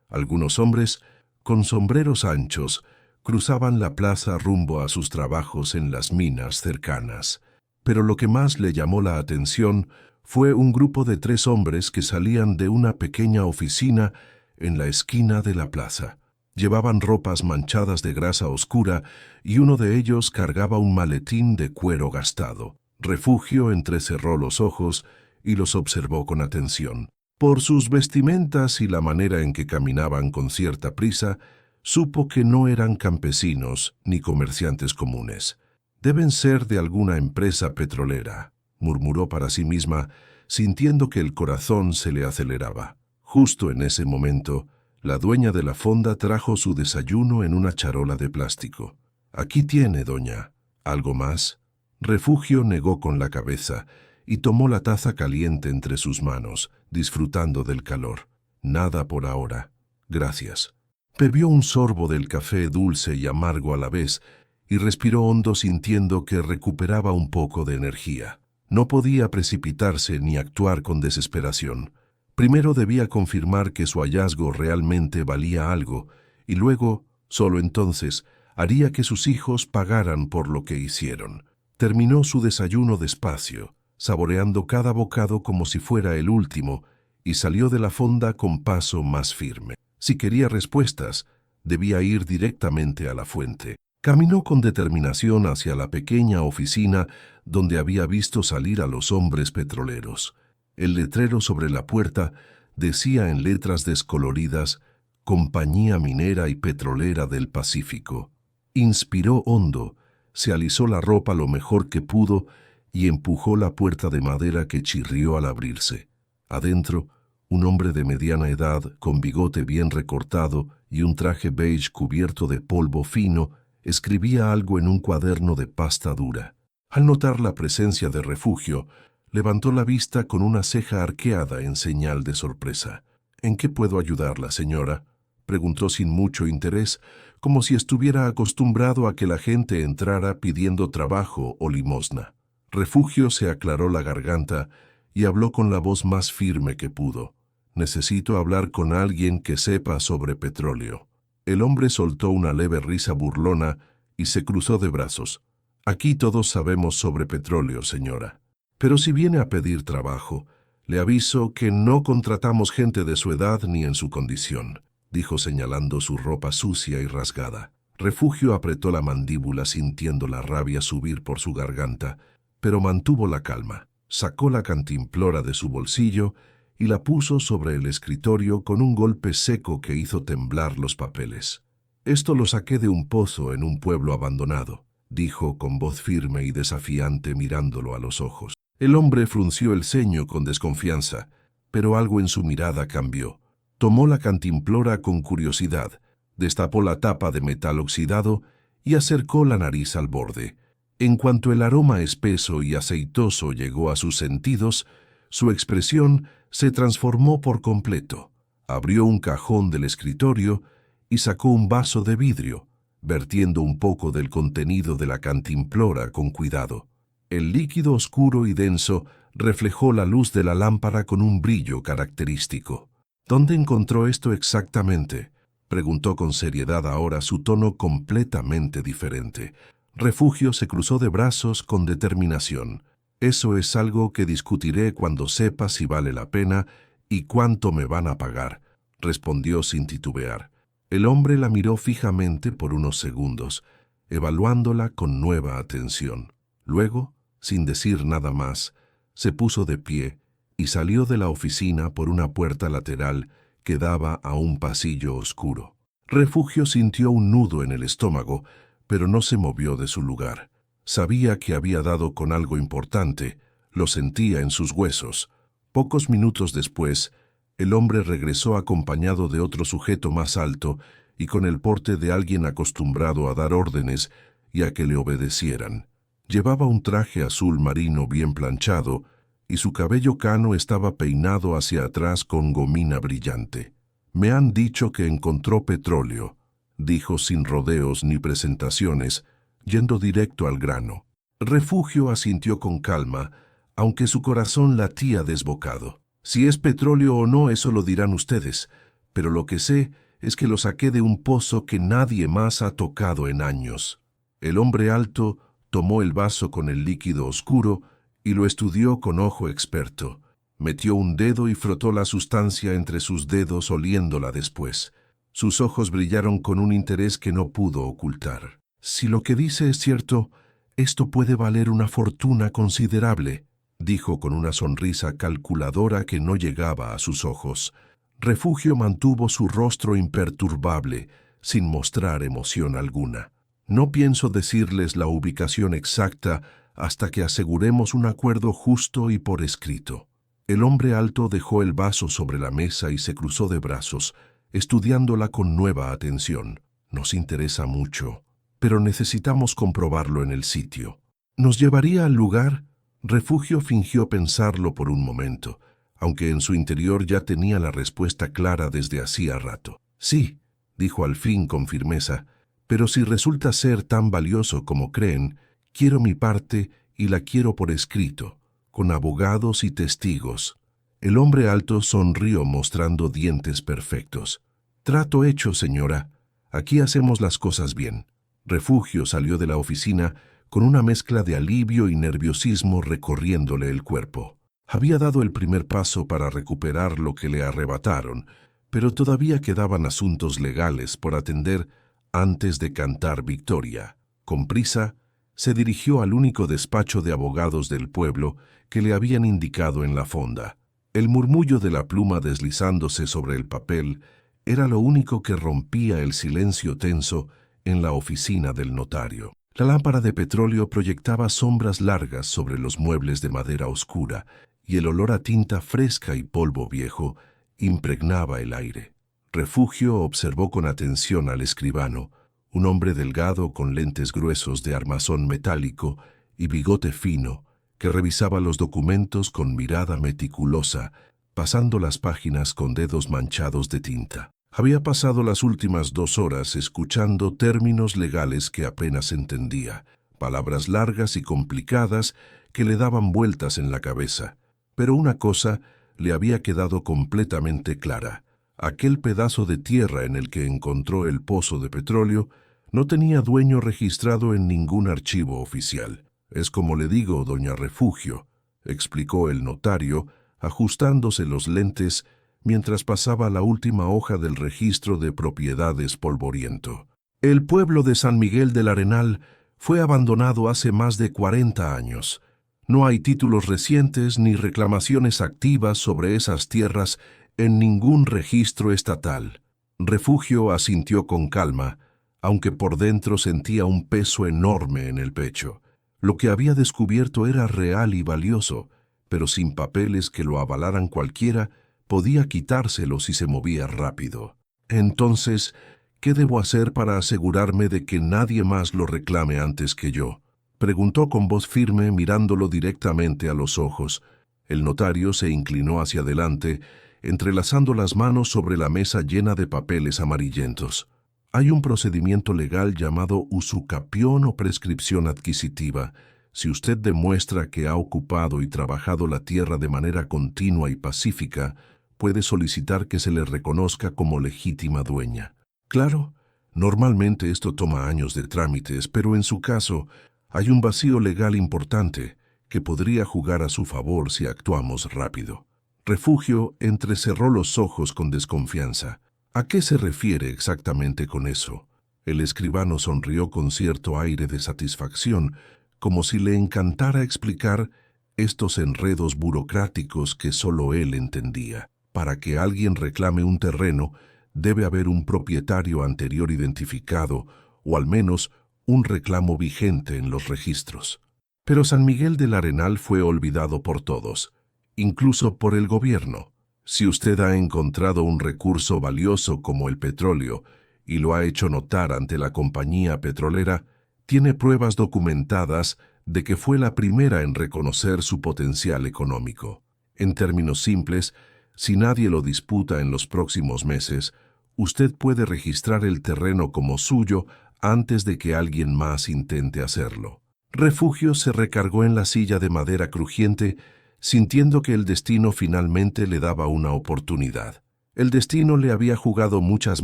Algunos hombres, con sombreros anchos, cruzaban la plaza rumbo a sus trabajos en las minas cercanas. Pero lo que más le llamó la atención fue un grupo de 3 hombres que salían de una pequeña oficina en la esquina de la plaza. Llevaban ropas manchadas de grasa oscura y uno de ellos cargaba un maletín de cuero gastado. Refugio entrecerró los ojos y los observó con atención. Por sus vestimentas y la manera en que caminaban con cierta prisa, supo que no eran campesinos ni comerciantes comunes. «Deben ser de alguna empresa petrolera», murmuró para sí misma, sintiendo que el corazón se le aceleraba. Justo en ese momento, la dueña de la fonda trajo su desayuno en una charola de plástico. «Aquí tiene, doña. ¿Algo más?» Refugio negó con la cabeza y tomó la taza caliente entre sus manos, disfrutando del calor. «Nada por ahora. Gracias». Bebió un sorbo del café dulce y amargo a la vez y respiró hondo sintiendo que recuperaba un poco de energía. No podía precipitarse ni actuar con desesperación. Primero debía confirmar que su hallazgo realmente valía algo y luego, solo entonces, haría que sus hijos pagaran por lo que hicieron. Terminó su desayuno despacio, saboreando cada bocado como si fuera el último, y salió de la fonda con paso más firme. Si quería respuestas, debía ir directamente a la fuente. Caminó con determinación hacia la pequeña oficina donde había visto salir a los hombres petroleros. El letrero sobre la puerta decía en letras descoloridas: «Compañía Minera y Petrolera del Pacífico». Inspiró hondo, se alisó la ropa lo mejor que pudo y empujó la puerta de madera que chirrió al abrirse. Adentro, un hombre de mediana edad, con bigote bien recortado y un traje beige cubierto de polvo fino, escribía algo en un cuaderno de pasta dura. Al notar la presencia de Refugio, levantó la vista con una ceja arqueada en señal de sorpresa. «¿En qué puedo ayudarla, señora?», preguntó sin mucho interés, como si estuviera acostumbrado a que la gente entrara pidiendo trabajo o limosna. Refugio se aclaró la garganta y habló con la voz más firme que pudo. «Necesito hablar con alguien que sepa sobre petróleo». El hombre soltó una leve risa burlona y se cruzó de brazos. «Aquí todos sabemos sobre petróleo, señora. Pero si viene a pedir trabajo, le aviso que no contratamos gente de su edad ni en su condición», dijo señalando su ropa sucia y rasgada. Refugio apretó la mandíbula sintiendo la rabia subir por su garganta, pero mantuvo la calma. Sacó la cantimplora de su bolsillo y la puso sobre el escritorio con un golpe seco que hizo temblar los papeles. «Esto lo saqué de un pozo en un pueblo abandonado», dijo con voz firme y desafiante mirándolo a los ojos. El hombre frunció el ceño con desconfianza, pero algo en su mirada cambió. Tomó la cantimplora con curiosidad, destapó la tapa de metal oxidado y acercó la nariz al borde. En cuanto el aroma espeso y aceitoso llegó a sus sentidos, su expresión se transformó por completo. Abrió un cajón del escritorio y sacó un vaso de vidrio, vertiendo un poco del contenido de la cantimplora con cuidado. El líquido oscuro y denso reflejó la luz de la lámpara con un brillo característico. «¿Dónde encontró esto exactamente?», preguntó con seriedad, ahora su tono completamente diferente. Refugio se cruzó de brazos con determinación. «Eso es algo que discutiré cuando sepa si vale la pena y cuánto me van a pagar», respondió sin titubear. El hombre la miró fijamente por unos segundos, evaluándola con nueva atención. Luego, sin decir nada más, se puso de pie y salió de la oficina por una puerta lateral que daba a un pasillo oscuro. Refugio sintió un nudo en el estómago, pero no se movió de su lugar. Sabía que había dado con algo importante, lo sentía en sus huesos. Pocos minutos después, el hombre regresó acompañado de otro sujeto más alto y con el porte de alguien acostumbrado a dar órdenes y a que le obedecieran. Llevaba un traje azul marino bien planchado y su cabello cano estaba peinado hacia atrás con gomina brillante. Me han dicho que encontró petróleo, dijo sin rodeos ni presentaciones, yendo directo al grano. Refugio asintió con calma, aunque su corazón latía desbocado. Si es petróleo o no, eso lo dirán ustedes, pero lo que sé es que lo saqué de un pozo que nadie más ha tocado en años. El hombre alto tomó el vaso con el líquido oscuro y lo estudió con ojo experto. Metió un dedo y frotó la sustancia entre sus dedos oliéndola después. Sus ojos brillaron con un interés que no pudo ocultar. Si lo que dice es cierto, esto puede valer una fortuna considerable, dijo con una sonrisa calculadora que no llegaba a sus ojos. Refugio mantuvo su rostro imperturbable, sin mostrar emoción alguna. No pienso decirles la ubicación exacta hasta que aseguremos un acuerdo justo y por escrito. El hombre alto dejó el vaso sobre la mesa y se cruzó de brazos, estudiándola con nueva atención. Nos interesa mucho, pero necesitamos comprobarlo en el sitio. ¿Nos llevaría al lugar? Refugio fingió pensarlo por un momento, aunque en su interior ya tenía la respuesta clara desde hacía rato. Sí, dijo al fin con firmeza, pero si resulta ser tan valioso como creen, quiero mi parte y la quiero por escrito, con abogados y testigos. El hombre alto sonrió mostrando dientes perfectos. Trato hecho, señora. Aquí hacemos las cosas bien. Refugio salió de la oficina con una mezcla de alivio y nerviosismo recorriéndole el cuerpo. Había dado el primer paso para recuperar lo que le arrebataron, pero todavía quedaban asuntos legales por atender antes de cantar victoria. Con prisa, se dirigió al único despacho de abogados del pueblo que le habían indicado en la fonda. El murmullo de la pluma deslizándose sobre el papel era lo único que rompía el silencio tenso en la oficina del notario. La lámpara de petróleo proyectaba sombras largas sobre los muebles de madera oscura y el olor a tinta fresca y polvo viejo impregnaba el aire. Refugio observó con atención al escribano, un hombre delgado con lentes gruesos de armazón metálico y bigote fino, que revisaba los documentos con mirada meticulosa, pasando las páginas con dedos manchados de tinta. Había pasado las últimas 2 horas escuchando términos legales que apenas entendía, palabras largas y complicadas que le daban vueltas en la cabeza. Pero una cosa le había quedado completamente clara. Aquel pedazo de tierra en el que encontró el pozo de petróleo no tenía dueño registrado en ningún archivo oficial. Es como le digo, doña Refugio, explicó el notario, ajustándose los lentes mientras pasaba la última hoja del registro de propiedades polvoriento. El pueblo de San Miguel del Arenal fue abandonado hace más de 40 años. No hay títulos recientes ni reclamaciones activas sobre esas tierras en ningún registro estatal. Refugio asintió con calma, aunque por dentro sentía un peso enorme en el pecho. Lo que había descubierto era real y valioso, pero sin papeles que lo avalaran cualquiera, podía quitárselo si se movía rápido. Entonces, ¿qué debo hacer para asegurarme de que nadie más lo reclame antes que yo? Preguntó con voz firme, mirándolo directamente a los ojos. El notario se inclinó hacia adelante, entrelazando las manos sobre la mesa llena de papeles amarillentos. Hay un procedimiento legal llamado usucapión o prescripción adquisitiva. Si usted demuestra que ha ocupado y trabajado la tierra de manera continua y pacífica, puede solicitar que se le reconozca como legítima dueña. Claro, normalmente esto toma años de trámites, pero en su caso hay un vacío legal importante que podría jugar a su favor si actuamos rápido. Refugio entrecerró los ojos con desconfianza. ¿A qué se refiere exactamente con eso? El escribano sonrió con cierto aire de satisfacción, como si le encantara explicar estos enredos burocráticos que solo él entendía. Para que alguien reclame un terreno, debe haber un propietario anterior identificado, o al menos un reclamo vigente en los registros. Pero San Miguel del Arenal fue olvidado por todos, incluso por el gobierno. Si usted ha encontrado un recurso valioso como el petróleo y lo ha hecho notar ante la compañía petrolera, tiene pruebas documentadas de que fue la primera en reconocer su potencial económico. En términos simples, Si nadie lo disputa en los próximos meses, usted puede registrar el terreno como suyo antes de que alguien más intente hacerlo. Refugio se recargó en la silla de madera crujiente, sintiendo que el destino finalmente le daba una oportunidad. El destino le había jugado muchas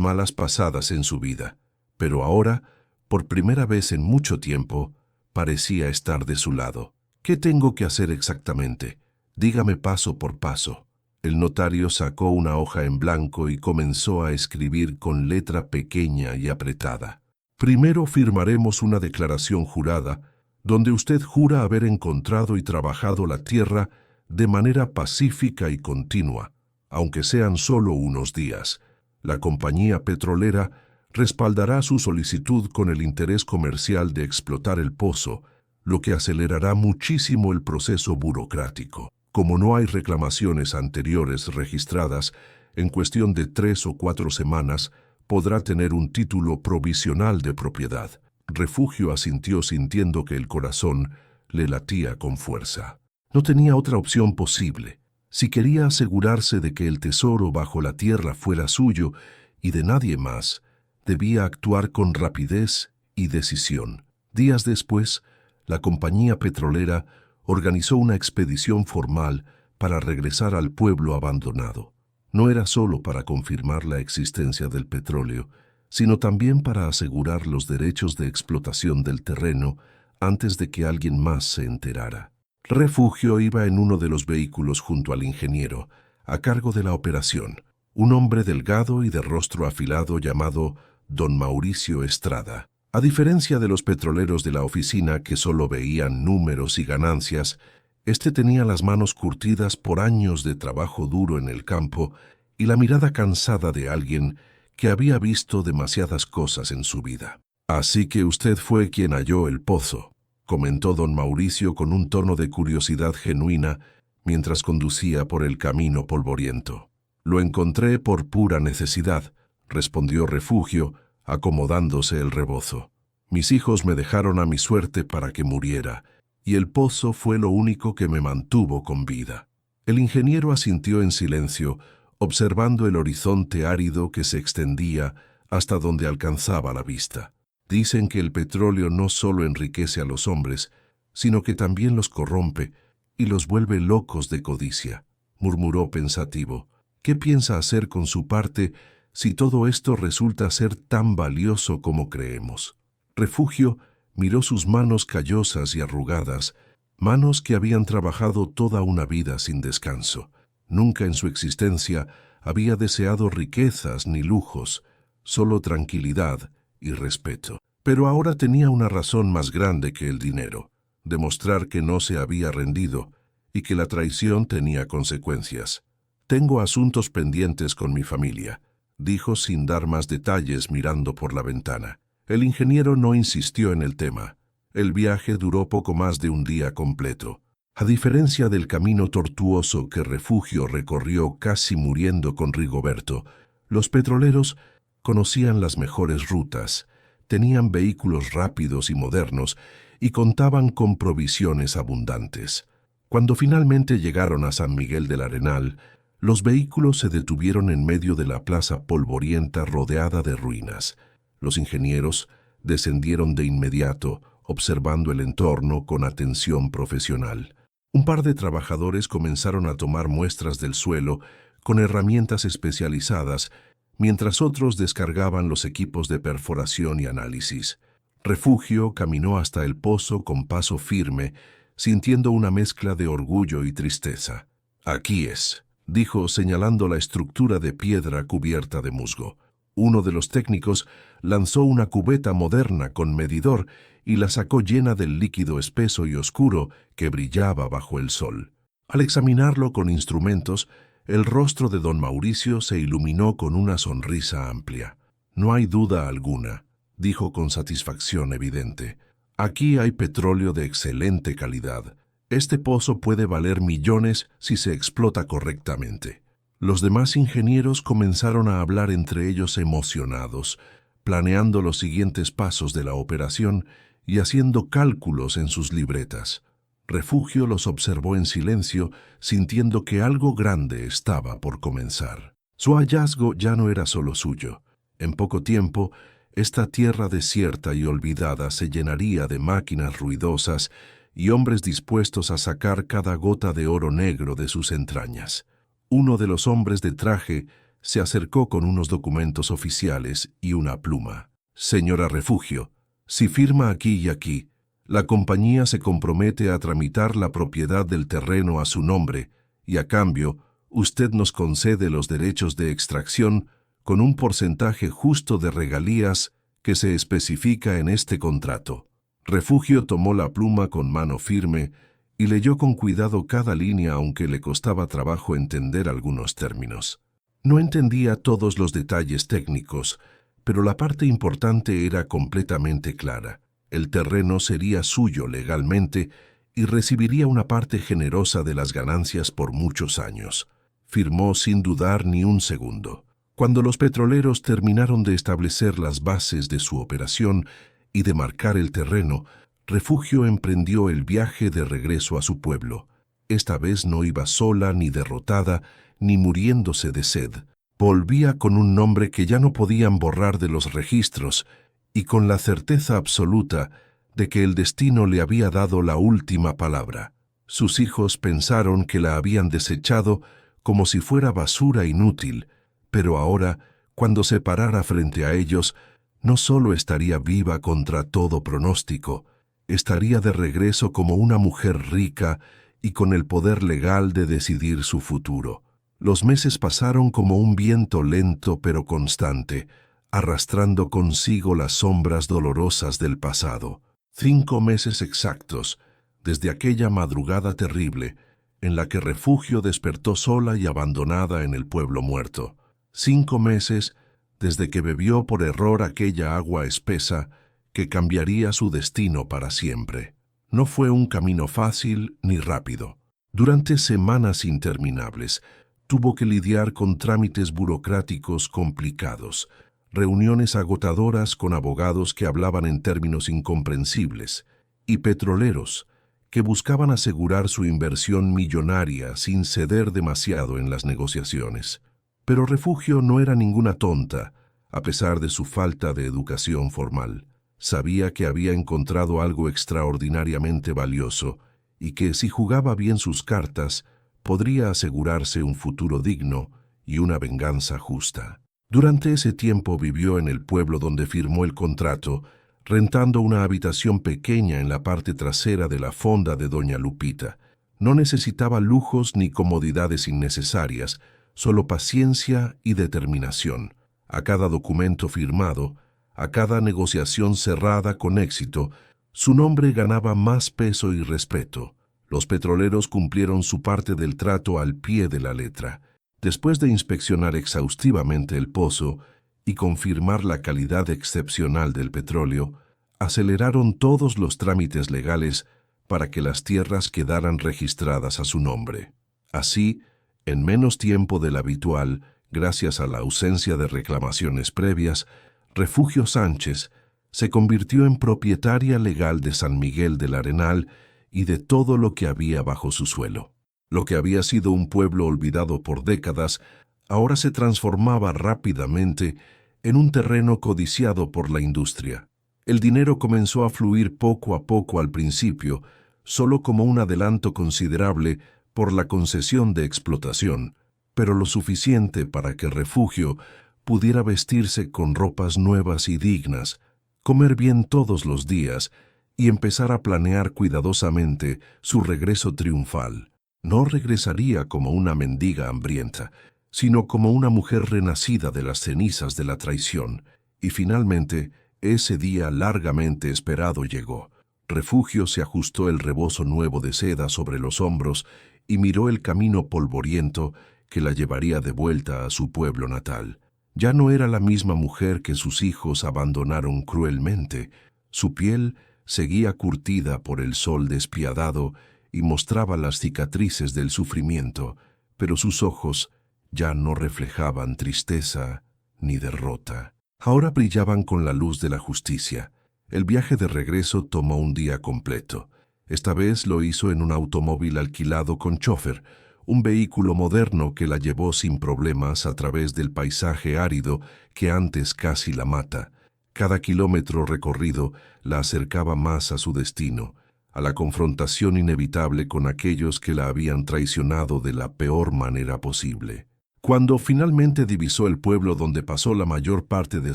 malas pasadas en su vida, pero ahora, por primera vez en mucho tiempo, parecía estar de su lado. ¿Qué tengo que hacer exactamente? Dígame paso por paso. El notario sacó una hoja en blanco y comenzó a escribir con letra pequeña y apretada. Primero firmaremos una declaración jurada, donde usted jura haber encontrado y trabajado la tierra de manera pacífica y continua, aunque sean solo unos días. La compañía petrolera respaldará su solicitud con el interés comercial de explotar el pozo, lo que acelerará muchísimo el proceso burocrático. Como no hay reclamaciones anteriores registradas, en cuestión de 3 o 4 semanas podrá tener un título provisional de propiedad. Refugio asintió sintiendo que el corazón le latía con fuerza. No tenía otra opción posible. Si quería asegurarse de que el tesoro bajo la tierra fuera suyo y de nadie más, debía actuar con rapidez y decisión. Días después, la compañía petrolera organizó una expedición formal para regresar al pueblo abandonado. No era solo para confirmar la existencia del petróleo, sino también para asegurar los derechos de explotación del terreno antes de que alguien más se enterara. Refugio iba en uno de los vehículos junto al ingeniero, a cargo de la operación, un hombre delgado y de rostro afilado llamado don Mauricio Estrada. A diferencia de los petroleros de la oficina que solo veían números y ganancias, este tenía las manos curtidas por años de trabajo duro en el campo y la mirada cansada de alguien que había visto demasiadas cosas en su vida. «Así que usted fue quien halló el pozo», comentó don Mauricio con un tono de curiosidad genuina mientras conducía por el camino polvoriento. «Lo encontré por pura necesidad», respondió Refugio, acomodándose el rebozo. «Mis hijos me dejaron a mi suerte para que muriera, y el pozo fue lo único que me mantuvo con vida». El ingeniero asintió en silencio, observando el horizonte árido que se extendía hasta donde alcanzaba la vista. «Dicen que el petróleo no solo enriquece a los hombres, sino que también los corrompe y los vuelve locos de codicia», murmuró pensativo. «¿Qué piensa hacer con su parte si todo esto resulta ser tan valioso como creemos?» Refugio miró sus manos callosas y arrugadas, manos que habían trabajado toda una vida sin descanso. Nunca en su existencia había deseado riquezas ni lujos, solo tranquilidad y respeto. Pero ahora tenía una razón más grande que el dinero: demostrar que no se había rendido y que la traición tenía consecuencias. «Tengo asuntos pendientes con mi familia», dijo sin dar más detalles mirando por la ventana. El ingeniero no insistió en el tema. El viaje duró poco más de un día completo. A diferencia del camino tortuoso que Refugio recorrió casi muriendo con Rigoberto, los petroleros conocían las mejores rutas, tenían vehículos rápidos y modernos y contaban con provisiones abundantes. Cuando finalmente llegaron a San Miguel del Arenal, los vehículos se detuvieron en medio de la plaza polvorienta rodeada de ruinas. Los ingenieros descendieron de inmediato, observando el entorno con atención profesional. Un par de trabajadores comenzaron a tomar muestras del suelo con herramientas especializadas, mientras otros descargaban los equipos de perforación y análisis. Refugio caminó hasta el pozo con paso firme, sintiendo una mezcla de orgullo y tristeza. «Aquí es», dijo señalando la estructura de piedra cubierta de musgo. Uno de los técnicos lanzó una cubeta moderna con medidor y la sacó llena del líquido espeso y oscuro que brillaba bajo el sol. Al examinarlo con instrumentos, el rostro de don Mauricio se iluminó con una sonrisa amplia. «No hay duda alguna», dijo con satisfacción evidente. «Aquí hay petróleo de excelente calidad. Este pozo puede valer millones si se explota correctamente». Los demás ingenieros comenzaron a hablar entre ellos emocionados, planeando los siguientes pasos de la operación y haciendo cálculos en sus libretas. Refugio los observó en silencio, sintiendo que algo grande estaba por comenzar. Su hallazgo ya no era solo suyo. En poco tiempo, esta tierra desierta y olvidada se llenaría de máquinas ruidosas y hombres dispuestos a sacar cada gota de oro negro de sus entrañas. Uno de los hombres de traje se acercó con unos documentos oficiales y una pluma. «Señora Refugio, si firma aquí y aquí, la compañía se compromete a tramitar la propiedad del terreno a su nombre y a cambio, usted nos concede los derechos de extracción con un porcentaje justo de regalías que se especifica en este contrato». Refugio tomó la pluma con mano firme y leyó con cuidado cada línea, aunque le costaba trabajo entender algunos términos. No entendía todos los detalles técnicos, pero la parte importante era completamente clara. El terreno sería suyo legalmente y recibiría una parte generosa de las ganancias por muchos años. Firmó sin dudar ni un segundo. Cuando los petroleros terminaron de establecer las bases de su operación y de marcar el terreno, Refugio emprendió el viaje de regreso a su pueblo. Esta vez no iba sola, ni derrotada, ni muriéndose de sed. Volvía con un nombre que ya no podían borrar de los registros y con la certeza absoluta de que el destino le había dado la última palabra. Sus hijos pensaron que la habían desechado como si fuera basura inútil, pero ahora, cuando se parara frente a ellos, no solo estaría viva contra todo pronóstico, estaría de regreso como una mujer rica y con el poder legal de decidir su futuro. Los meses pasaron como un viento lento pero constante, arrastrando consigo las sombras dolorosas del pasado. 5 meses exactos, desde aquella madrugada terrible, en la que Refugio despertó sola y abandonada en el pueblo muerto. 5 meses desde que bebió por error aquella agua espesa que cambiaría su destino para siempre. No fue un camino fácil ni rápido. Durante semanas interminables, tuvo que lidiar con trámites burocráticos complicados, reuniones agotadoras con abogados que hablaban en términos incomprensibles, y petroleros que buscaban asegurar su inversión millonaria sin ceder demasiado en las negociaciones. Pero Refugio no era ninguna tonta, a pesar de su falta de educación formal. Sabía que había encontrado algo extraordinariamente valioso y que, si jugaba bien sus cartas, podría asegurarse un futuro digno y una venganza justa. Durante ese tiempo vivió en el pueblo donde firmó el contrato, rentando una habitación pequeña en la parte trasera de la fonda de Doña Lupita. No necesitaba lujos ni comodidades innecesarias, solo paciencia y determinación. A cada documento firmado, a cada negociación cerrada con éxito, su nombre ganaba más peso y respeto. Los petroleros cumplieron su parte del trato al pie de la letra. Después de inspeccionar exhaustivamente el pozo y confirmar la calidad excepcional del petróleo, aceleraron todos los trámites legales para que las tierras quedaran registradas a su nombre. Así, en menos tiempo del habitual, gracias a la ausencia de reclamaciones previas, Refugio Sánchez se convirtió en propietaria legal de San Miguel del Arenal y de todo lo que había bajo su suelo. Lo que había sido un pueblo olvidado por décadas, ahora se transformaba rápidamente en un terreno codiciado por la industria. El dinero comenzó a fluir poco a poco al principio, solo como un adelanto considerable por la concesión de explotación, pero lo suficiente para que Refugio pudiera vestirse con ropas nuevas y dignas, comer bien todos los días y empezar a planear cuidadosamente su regreso triunfal. No regresaría como una mendiga hambrienta, sino como una mujer renacida de las cenizas de la traición. Y finalmente, ese día largamente esperado llegó. Refugio se ajustó el rebozo nuevo de seda sobre los hombros y miró el camino polvoriento que la llevaría de vuelta a su pueblo natal. Ya no era la misma mujer que sus hijos abandonaron cruelmente. Su piel seguía curtida por el sol despiadado y mostraba las cicatrices del sufrimiento, pero sus ojos ya no reflejaban tristeza ni derrota. Ahora brillaban con la luz de la justicia. El viaje de regreso tomó un día completo. Esta vez lo hizo en un automóvil alquilado con chofer, un vehículo moderno que la llevó sin problemas a través del paisaje árido que antes casi la mata. Cada kilómetro recorrido la acercaba más a su destino, a la confrontación inevitable con aquellos que la habían traicionado de la peor manera posible. Cuando finalmente divisó el pueblo donde pasó la mayor parte de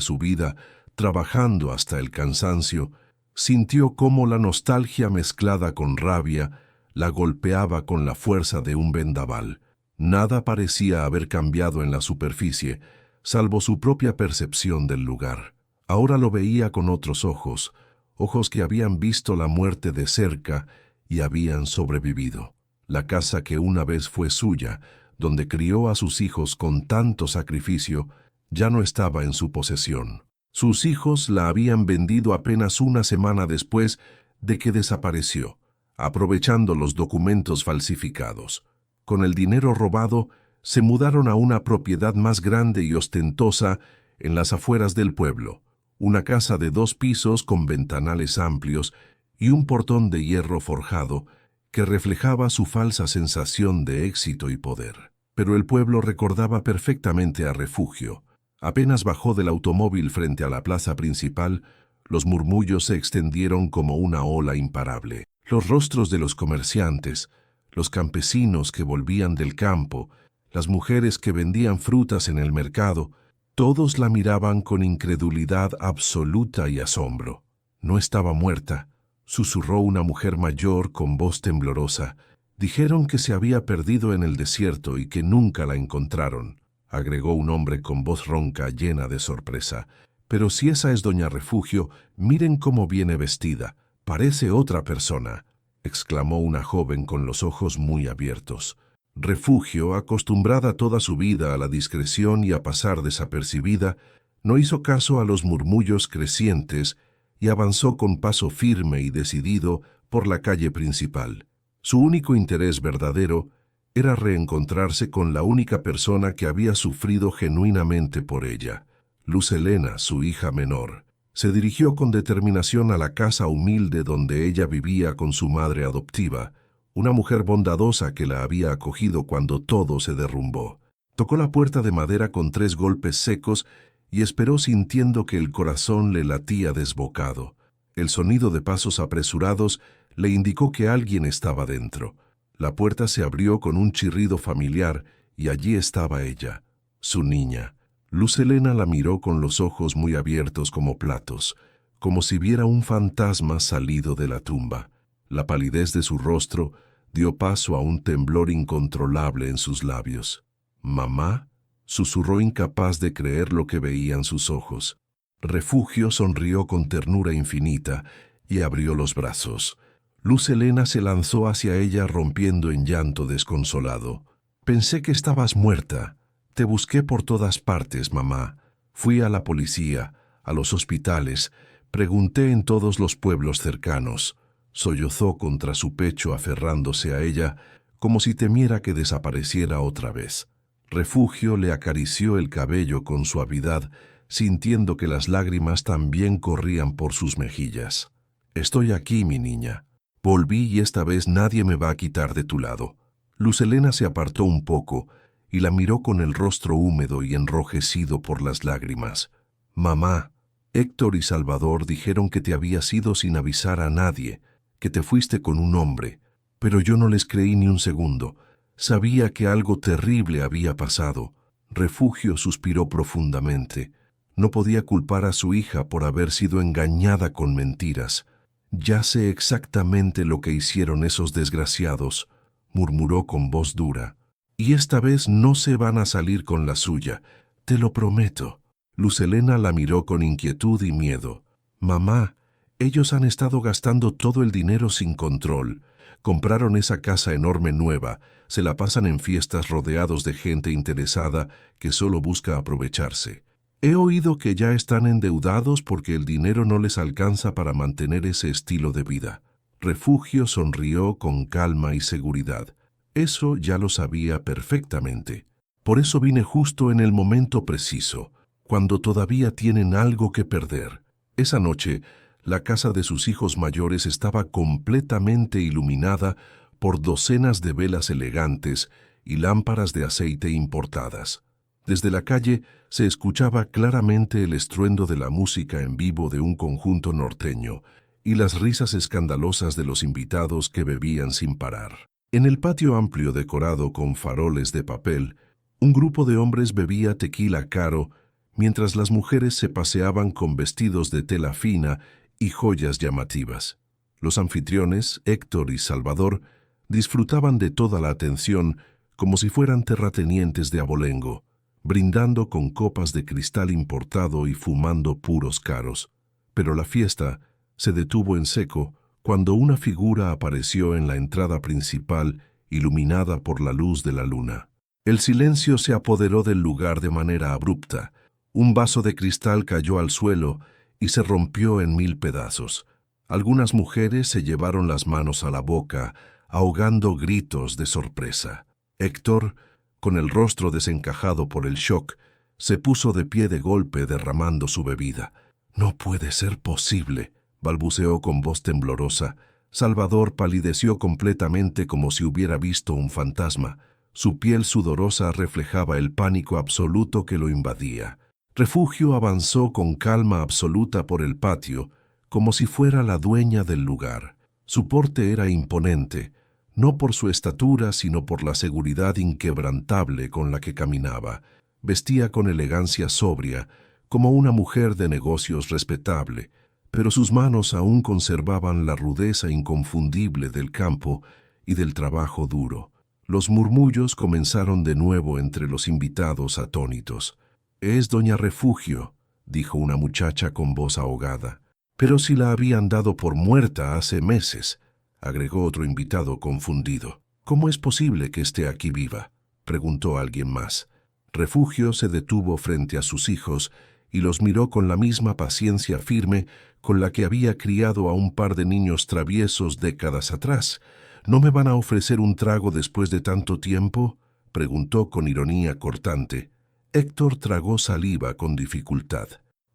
su vida, trabajando hasta el cansancio, sintió cómo la nostalgia mezclada con rabia la golpeaba con la fuerza de un vendaval. Nada parecía haber cambiado en la superficie, salvo su propia percepción del lugar. Ahora lo veía con otros ojos, ojos que habían visto la muerte de cerca y habían sobrevivido. La casa que una vez fue suya, donde crió a sus hijos con tanto sacrificio, ya no estaba en su posesión. Sus hijos la habían vendido apenas una semana después de que desapareció, aprovechando los documentos falsificados. Con el dinero robado, se mudaron a una propiedad más grande y ostentosa en las afueras del pueblo, una casa de 2 pisos con ventanales amplios y un portón de hierro forjado que reflejaba su falsa sensación de éxito y poder. Pero el pueblo recordaba perfectamente a Refugio. Apenas bajó del automóvil frente a la plaza principal, los murmullos se extendieron como una ola imparable. Los rostros de los comerciantes, los campesinos que volvían del campo, las mujeres que vendían frutas en el mercado, todos la miraban con incredulidad absoluta y asombro. No estaba muerta, susurró una mujer mayor con voz temblorosa. Dijeron que se había perdido en el desierto y que nunca la encontraron, agregó un hombre con voz ronca llena de sorpresa. Pero si esa es doña Refugio, miren cómo viene vestida. Parece otra persona, exclamó una joven con los ojos muy abiertos. Refugio, acostumbrada toda su vida a la discreción y a pasar desapercibida, no hizo caso a los murmullos crecientes y avanzó con paso firme y decidido por la calle principal. Su único interés verdadero era reencontrarse con la única persona que había sufrido genuinamente por ella, Luz Helena, su hija menor. Se dirigió con determinación a la casa humilde donde ella vivía con su madre adoptiva, una mujer bondadosa que la había acogido cuando todo se derrumbó. Tocó la puerta de madera con 3 golpes secos y esperó sintiendo que el corazón le latía desbocado. El sonido de pasos apresurados le indicó que alguien estaba dentro. La puerta se abrió con un chirrido familiar y allí estaba ella, su niña. Luz Helena la miró con los ojos muy abiertos como platos, como si viera un fantasma salido de la tumba. La palidez de su rostro dio paso a un temblor incontrolable en sus labios. «¿Mamá?», susurró incapaz de creer lo que veían sus ojos. Refugio sonrió con ternura infinita y abrió los brazos. Luz Helena se lanzó hacia ella rompiendo en llanto desconsolado. «Pensé que estabas muerta. Te busqué por todas partes, mamá. Fui a la policía, a los hospitales, pregunté en todos los pueblos cercanos». Sollozó contra su pecho aferrándose a ella, como si temiera que desapareciera otra vez. Refugio le acarició el cabello con suavidad, sintiendo que las lágrimas también corrían por sus mejillas. «Estoy aquí, mi niña. Volví y esta vez nadie me va a quitar de tu lado». Luz Helena se apartó un poco y la miró con el rostro húmedo y enrojecido por las lágrimas. «Mamá, Héctor y Salvador dijeron que te habías ido sin avisar a nadie, que te fuiste con un hombre, pero yo no les creí ni un segundo. Sabía que algo terrible había pasado». Refugio suspiró profundamente. No podía culpar a su hija por haber sido engañada con mentiras. «Ya sé exactamente lo que hicieron esos desgraciados», murmuró con voz dura. «Y esta vez no se van a salir con la suya, te lo prometo». Luz Helena la miró con inquietud y miedo. «Mamá, ellos han estado gastando todo el dinero sin control. Compraron esa casa enorme nueva, se la pasan en fiestas rodeados de gente interesada que solo busca aprovecharse. He oído que ya están endeudados porque el dinero no les alcanza para mantener ese estilo de vida». Refugio sonrió con calma y seguridad. Eso ya lo sabía perfectamente. «Por eso vine justo en el momento preciso, cuando todavía tienen algo que perder». Esa noche, La casa de sus hijos mayores estaba completamente iluminada por docenas de velas elegantes y lámparas de aceite importadas. Desde la calle se escuchaba claramente el estruendo de la música en vivo de un conjunto norteño y las risas escandalosas de los invitados que bebían sin parar. En el patio amplio decorado con faroles de papel, un grupo de hombres bebía tequila caro mientras las mujeres se paseaban con vestidos de tela fina y joyas llamativas. Los anfitriones, Héctor y Salvador, disfrutaban de toda la atención como si fueran terratenientes de abolengo, brindando con copas de cristal importado y fumando puros caros. Pero la fiesta se detuvo en seco cuando una figura apareció en la entrada principal iluminada por la luz de la luna. El silencio se apoderó del lugar de manera abrupta. Un vaso de cristal cayó al suelo y se rompió en 1000 pedazos. Algunas mujeres se llevaron las manos a la boca, ahogando gritos de sorpresa. Héctor, con el rostro desencajado por el shock, se puso de pie de golpe derramando su bebida. «No puede ser posible», balbuceó con voz temblorosa. Salvador palideció completamente como si hubiera visto un fantasma. Su piel sudorosa reflejaba el pánico absoluto que lo invadía. Refugio avanzó con calma absoluta por el patio, como si fuera la dueña del lugar. Su porte era imponente, no por su estatura, sino por la seguridad inquebrantable con la que caminaba. Vestía con elegancia sobria, como una mujer de negocios respetable, pero sus manos aún conservaban la rudeza inconfundible del campo y del trabajo duro. Los murmullos comenzaron de nuevo entre los invitados atónitos. «Es doña Refugio», dijo una muchacha con voz ahogada. «Pero si la habían dado por muerta hace meses», agregó otro invitado confundido. «¿Cómo es posible que esté aquí viva?», preguntó alguien más. Refugio se detuvo frente a sus hijos y los miró con la misma paciencia firme con la que había criado a un par de niños traviesos décadas atrás. «¿No me van a ofrecer un trago después de tanto tiempo?», preguntó con ironía cortante. Héctor tragó saliva con dificultad.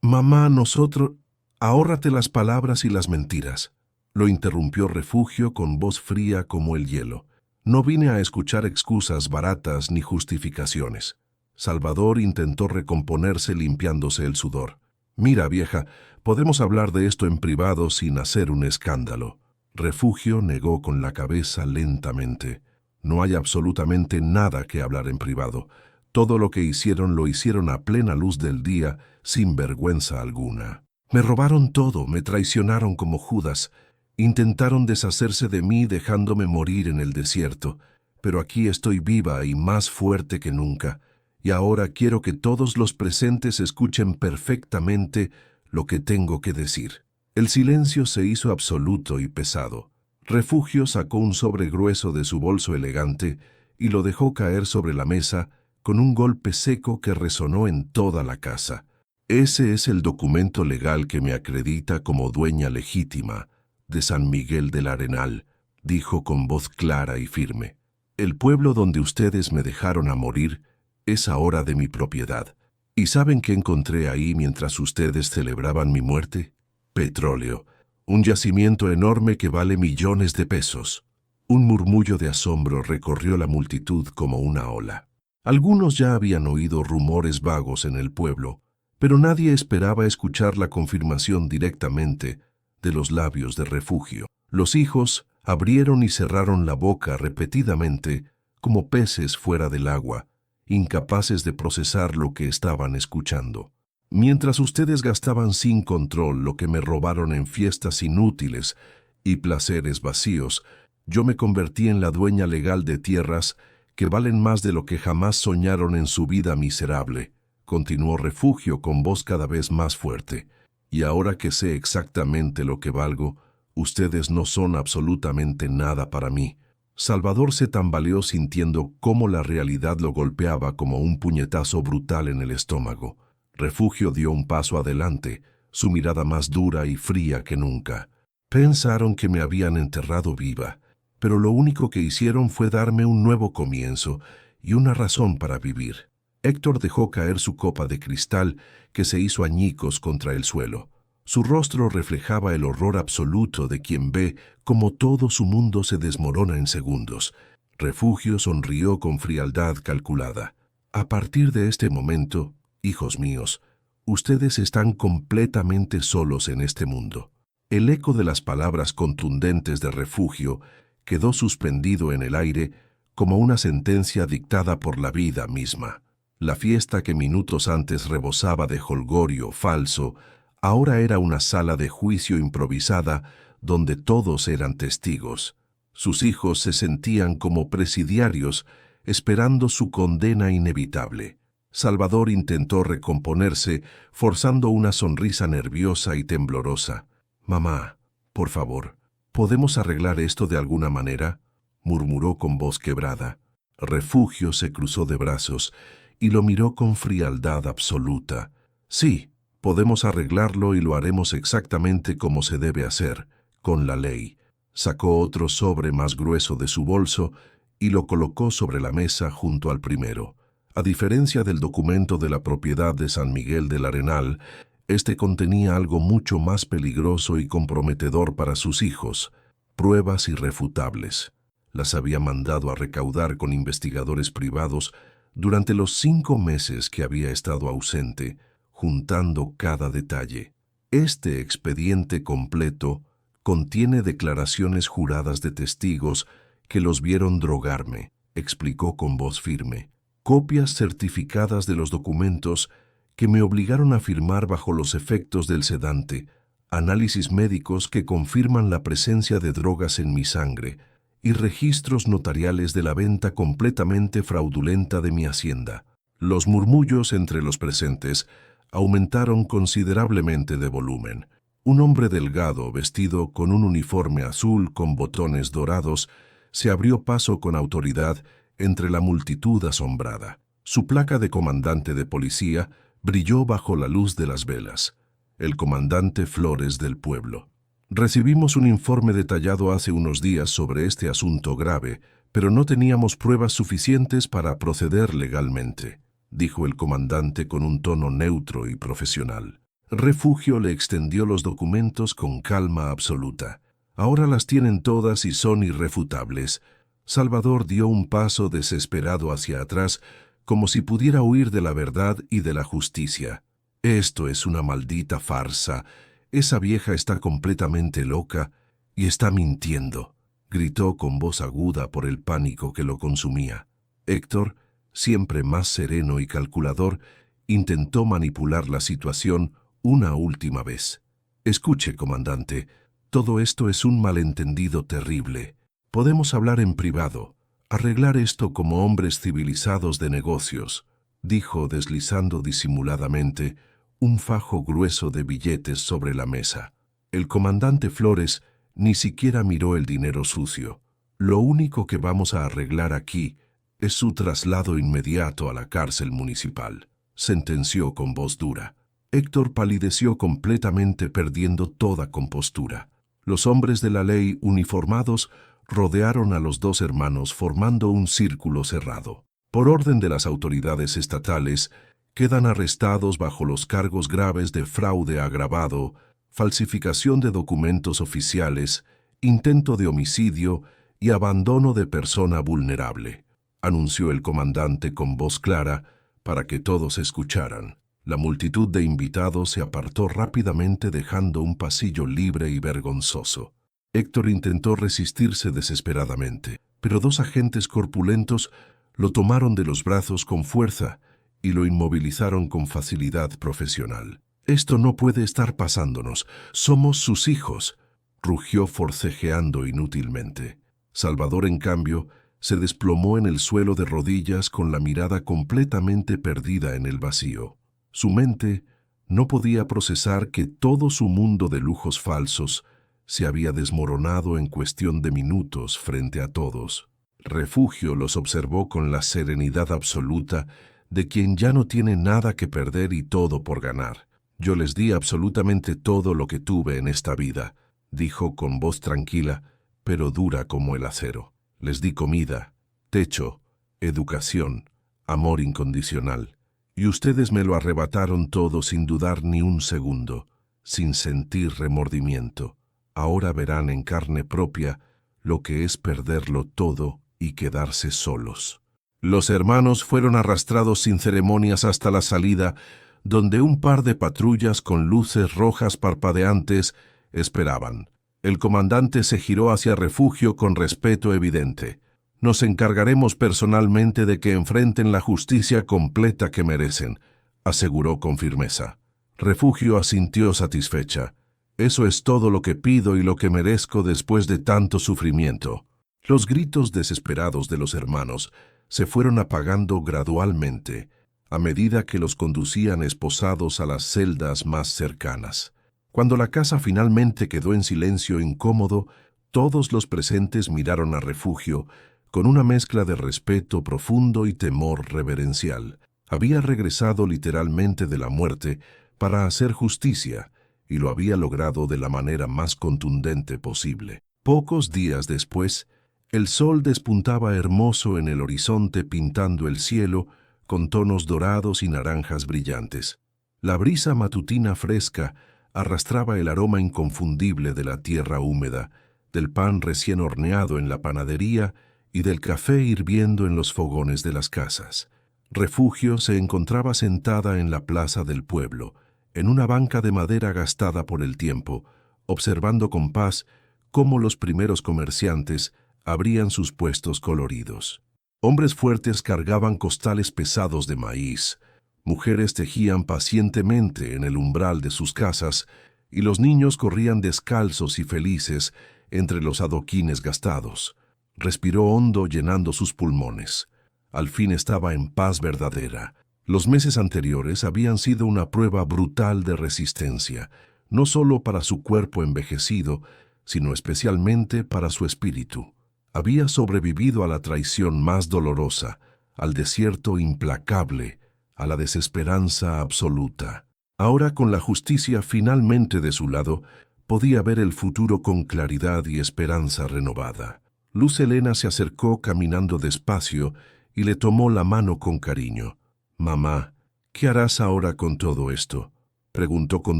«Mamá, nosotros...» «Ahórrate las palabras y las mentiras», lo interrumpió Refugio con voz fría como el hielo. «No vine a escuchar excusas baratas ni justificaciones». Salvador intentó recomponerse limpiándose el sudor. «Mira, vieja, podemos hablar de esto en privado sin hacer un escándalo». Refugio negó con la cabeza lentamente. «No hay absolutamente nada que hablar en privado. Todo lo que hicieron lo hicieron a plena luz del día, sin vergüenza alguna. Me robaron todo, me traicionaron como Judas. Intentaron deshacerse de mí dejándome morir en el desierto. Pero aquí estoy viva y más fuerte que nunca. Y ahora quiero que todos los presentes escuchen perfectamente lo que tengo que decir». El silencio se hizo absoluto y pesado. Refugio sacó un sobre grueso de su bolso elegante y lo dejó caer sobre la mesa con un golpe seco que resonó en toda la casa. «Ese es el documento legal que me acredita como dueña legítima de San Miguel del Arenal», dijo con voz clara y firme. «El pueblo donde ustedes me dejaron a morir es ahora de mi propiedad. ¿Y saben qué encontré ahí mientras ustedes celebraban mi muerte? Petróleo, un yacimiento enorme que vale millones de pesos». Un murmullo de asombro recorrió la multitud como una ola. Algunos ya habían oído rumores vagos en el pueblo, pero nadie esperaba escuchar la confirmación directamente de los labios de Refugio. Los hijos abrieron y cerraron la boca repetidamente como peces fuera del agua, incapaces de procesar lo que estaban escuchando. «Mientras ustedes gastaban sin control lo que me robaron en fiestas inútiles y placeres vacíos, yo me convertí en la dueña legal de tierras que valen más de lo que jamás soñaron en su vida miserable», continuó Refugio con voz cada vez más fuerte. «Y ahora que sé exactamente lo que valgo, ustedes no son absolutamente nada para mí». Salvador se tambaleó sintiendo cómo la realidad lo golpeaba como un puñetazo brutal en el estómago. Refugio dio un paso adelante, su mirada más dura y fría que nunca. «Pensaron que me habían enterrado viva, pero lo único que hicieron fue darme un nuevo comienzo y una razón para vivir». Héctor dejó caer su copa de cristal que se hizo añicos contra el suelo. Su rostro reflejaba el horror absoluto de quien ve cómo todo su mundo se desmorona en segundos. Refugio sonrió con frialdad calculada. A partir de este momento, hijos míos, ustedes están completamente solos en este mundo. El eco de las palabras contundentes de Refugio quedó suspendido en el aire como una sentencia dictada por la vida misma. La fiesta que minutos antes rebosaba de jolgorio falso, ahora era una sala de juicio improvisada donde todos eran testigos. Sus hijos se sentían como presidiarios esperando su condena inevitable. Salvador intentó recomponerse, forzando una sonrisa nerviosa y temblorosa. «Mamá, por favor, ¿podemos arreglar esto de alguna manera?», murmuró con voz quebrada. Refugio se cruzó de brazos y lo miró con frialdad absoluta. «Sí, podemos arreglarlo y lo haremos exactamente como se debe hacer, con la ley». Sacó otro sobre más grueso de su bolso y lo colocó sobre la mesa junto al primero. A diferencia del documento de la propiedad de San Miguel del Arenal, este contenía algo mucho más peligroso y comprometedor para sus hijos: pruebas irrefutables. Las había mandado a recaudar con investigadores privados durante los 5 meses que había estado ausente, juntando cada detalle. Este expediente completo contiene declaraciones juradas de testigos que los vieron drogarme, explicó con voz firme. Copias certificadas de los documentos que me obligaron a firmar bajo los efectos del sedante, análisis médicos que confirman la presencia de drogas en mi sangre y registros notariales de la venta completamente fraudulenta de mi hacienda. Los murmullos entre los presentes aumentaron considerablemente de volumen. Un hombre delgado, vestido con un uniforme azul con botones dorados, se abrió paso con autoridad entre la multitud asombrada. Su placa de comandante de policía brilló bajo la luz de las velas. El comandante Flores del pueblo. «Recibimos un informe detallado hace unos días sobre este asunto grave, pero no teníamos pruebas suficientes para proceder legalmente», dijo el comandante con un tono neutro y profesional. Refugio le extendió los documentos con calma absoluta. «Ahora las tienen todas y son irrefutables». Salvador dio un paso desesperado hacia atrás, como si pudiera huir de la verdad y de la justicia. «Esto es una maldita farsa. Esa vieja está completamente loca y está mintiendo», gritó con voz aguda por el pánico que lo consumía. Héctor, siempre más sereno y calculador, intentó manipular la situación una última vez. «Escuche, comandante, todo esto es un malentendido terrible. Podemos hablar en privado, arreglar esto como hombres civilizados de negocios», dijo deslizando disimuladamente un fajo grueso de billetes sobre la mesa. El comandante Flores ni siquiera miró el dinero sucio. «Lo único que vamos a arreglar aquí es su traslado inmediato a la cárcel municipal», sentenció con voz dura. Héctor palideció completamente, perdiendo toda compostura. Los hombres de la ley uniformados rodearon a los dos hermanos formando un círculo cerrado. Por orden de las autoridades estatales, quedan arrestados bajo los cargos graves de fraude agravado, falsificación de documentos oficiales, intento de homicidio y abandono de persona vulnerable, anunció el comandante con voz clara para que todos escucharan. La multitud de invitados se apartó rápidamente dejando un pasillo libre y vergonzoso. Héctor intentó resistirse desesperadamente, pero 2 agentes corpulentos lo tomaron de los brazos con fuerza y lo inmovilizaron con facilidad profesional. «Esto no puede estar pasándonos. Somos sus hijos», rugió forcejeando inútilmente. Salvador, en cambio, se desplomó en el suelo de rodillas con la mirada completamente perdida en el vacío. Su mente no podía procesar que todo su mundo de lujos falsos se había desmoronado en cuestión de minutos frente a todos. Refugio los observó con la serenidad absoluta de quien ya no tiene nada que perder y todo por ganar. «Yo les di absolutamente todo lo que tuve en esta vida», dijo con voz tranquila, pero dura como el acero. «Les di comida, techo, educación, amor incondicional. Y ustedes me lo arrebataron todo sin dudar ni un segundo. sin sentir remordimiento. Ahora verán en carne propia lo que es perderlo todo y quedarse solos. Los hermanos fueron arrastrados sin ceremonias hasta la salida, donde un par de patrullas con luces rojas parpadeantes esperaban. El comandante se giró hacia Refugio con respeto evidente. «Nos encargaremos personalmente de que enfrenten la justicia completa que merecen», aseguró con firmeza. Refugio asintió satisfecha. «Eso es todo lo que pido y lo que merezco después de tanto sufrimiento». Los gritos desesperados de los hermanos se fueron apagando gradualmente, a medida que los conducían esposados a las celdas más cercanas. Cuando la casa finalmente quedó en silencio incómodo, todos los presentes miraron a Refugio con una mezcla de respeto profundo y temor reverencial. Había regresado literalmente de la muerte para hacer justicia, y lo había logrado de la manera más contundente posible. Pocos días después, el sol despuntaba hermoso en el horizonte pintando el cielo con tonos dorados y naranjas brillantes. La brisa matutina fresca arrastraba el aroma inconfundible de la tierra húmeda, del pan recién horneado en la panadería y del café hirviendo en los fogones de las casas. Refugio se encontraba sentada en la plaza del pueblo, en una banca de madera gastada por el tiempo, observando con paz cómo los primeros comerciantes abrían sus puestos coloridos. Hombres fuertes cargaban costales pesados de maíz, mujeres tejían pacientemente en el umbral de sus casas y los niños corrían descalzos y felices entre los adoquines gastados. Respiró hondo llenando sus pulmones. Al fin estaba en paz verdadera. Los meses anteriores habían sido una prueba brutal de resistencia, no solo para su cuerpo envejecido, sino especialmente para su espíritu. Había sobrevivido a la traición más dolorosa, al desierto implacable, a la desesperanza absoluta. Ahora, con la justicia finalmente de su lado, podía ver el futuro con claridad y esperanza renovada. Luz Helena se acercó caminando despacio y le tomó la mano con cariño. «Mamá, ¿qué harás ahora con todo esto?», preguntó con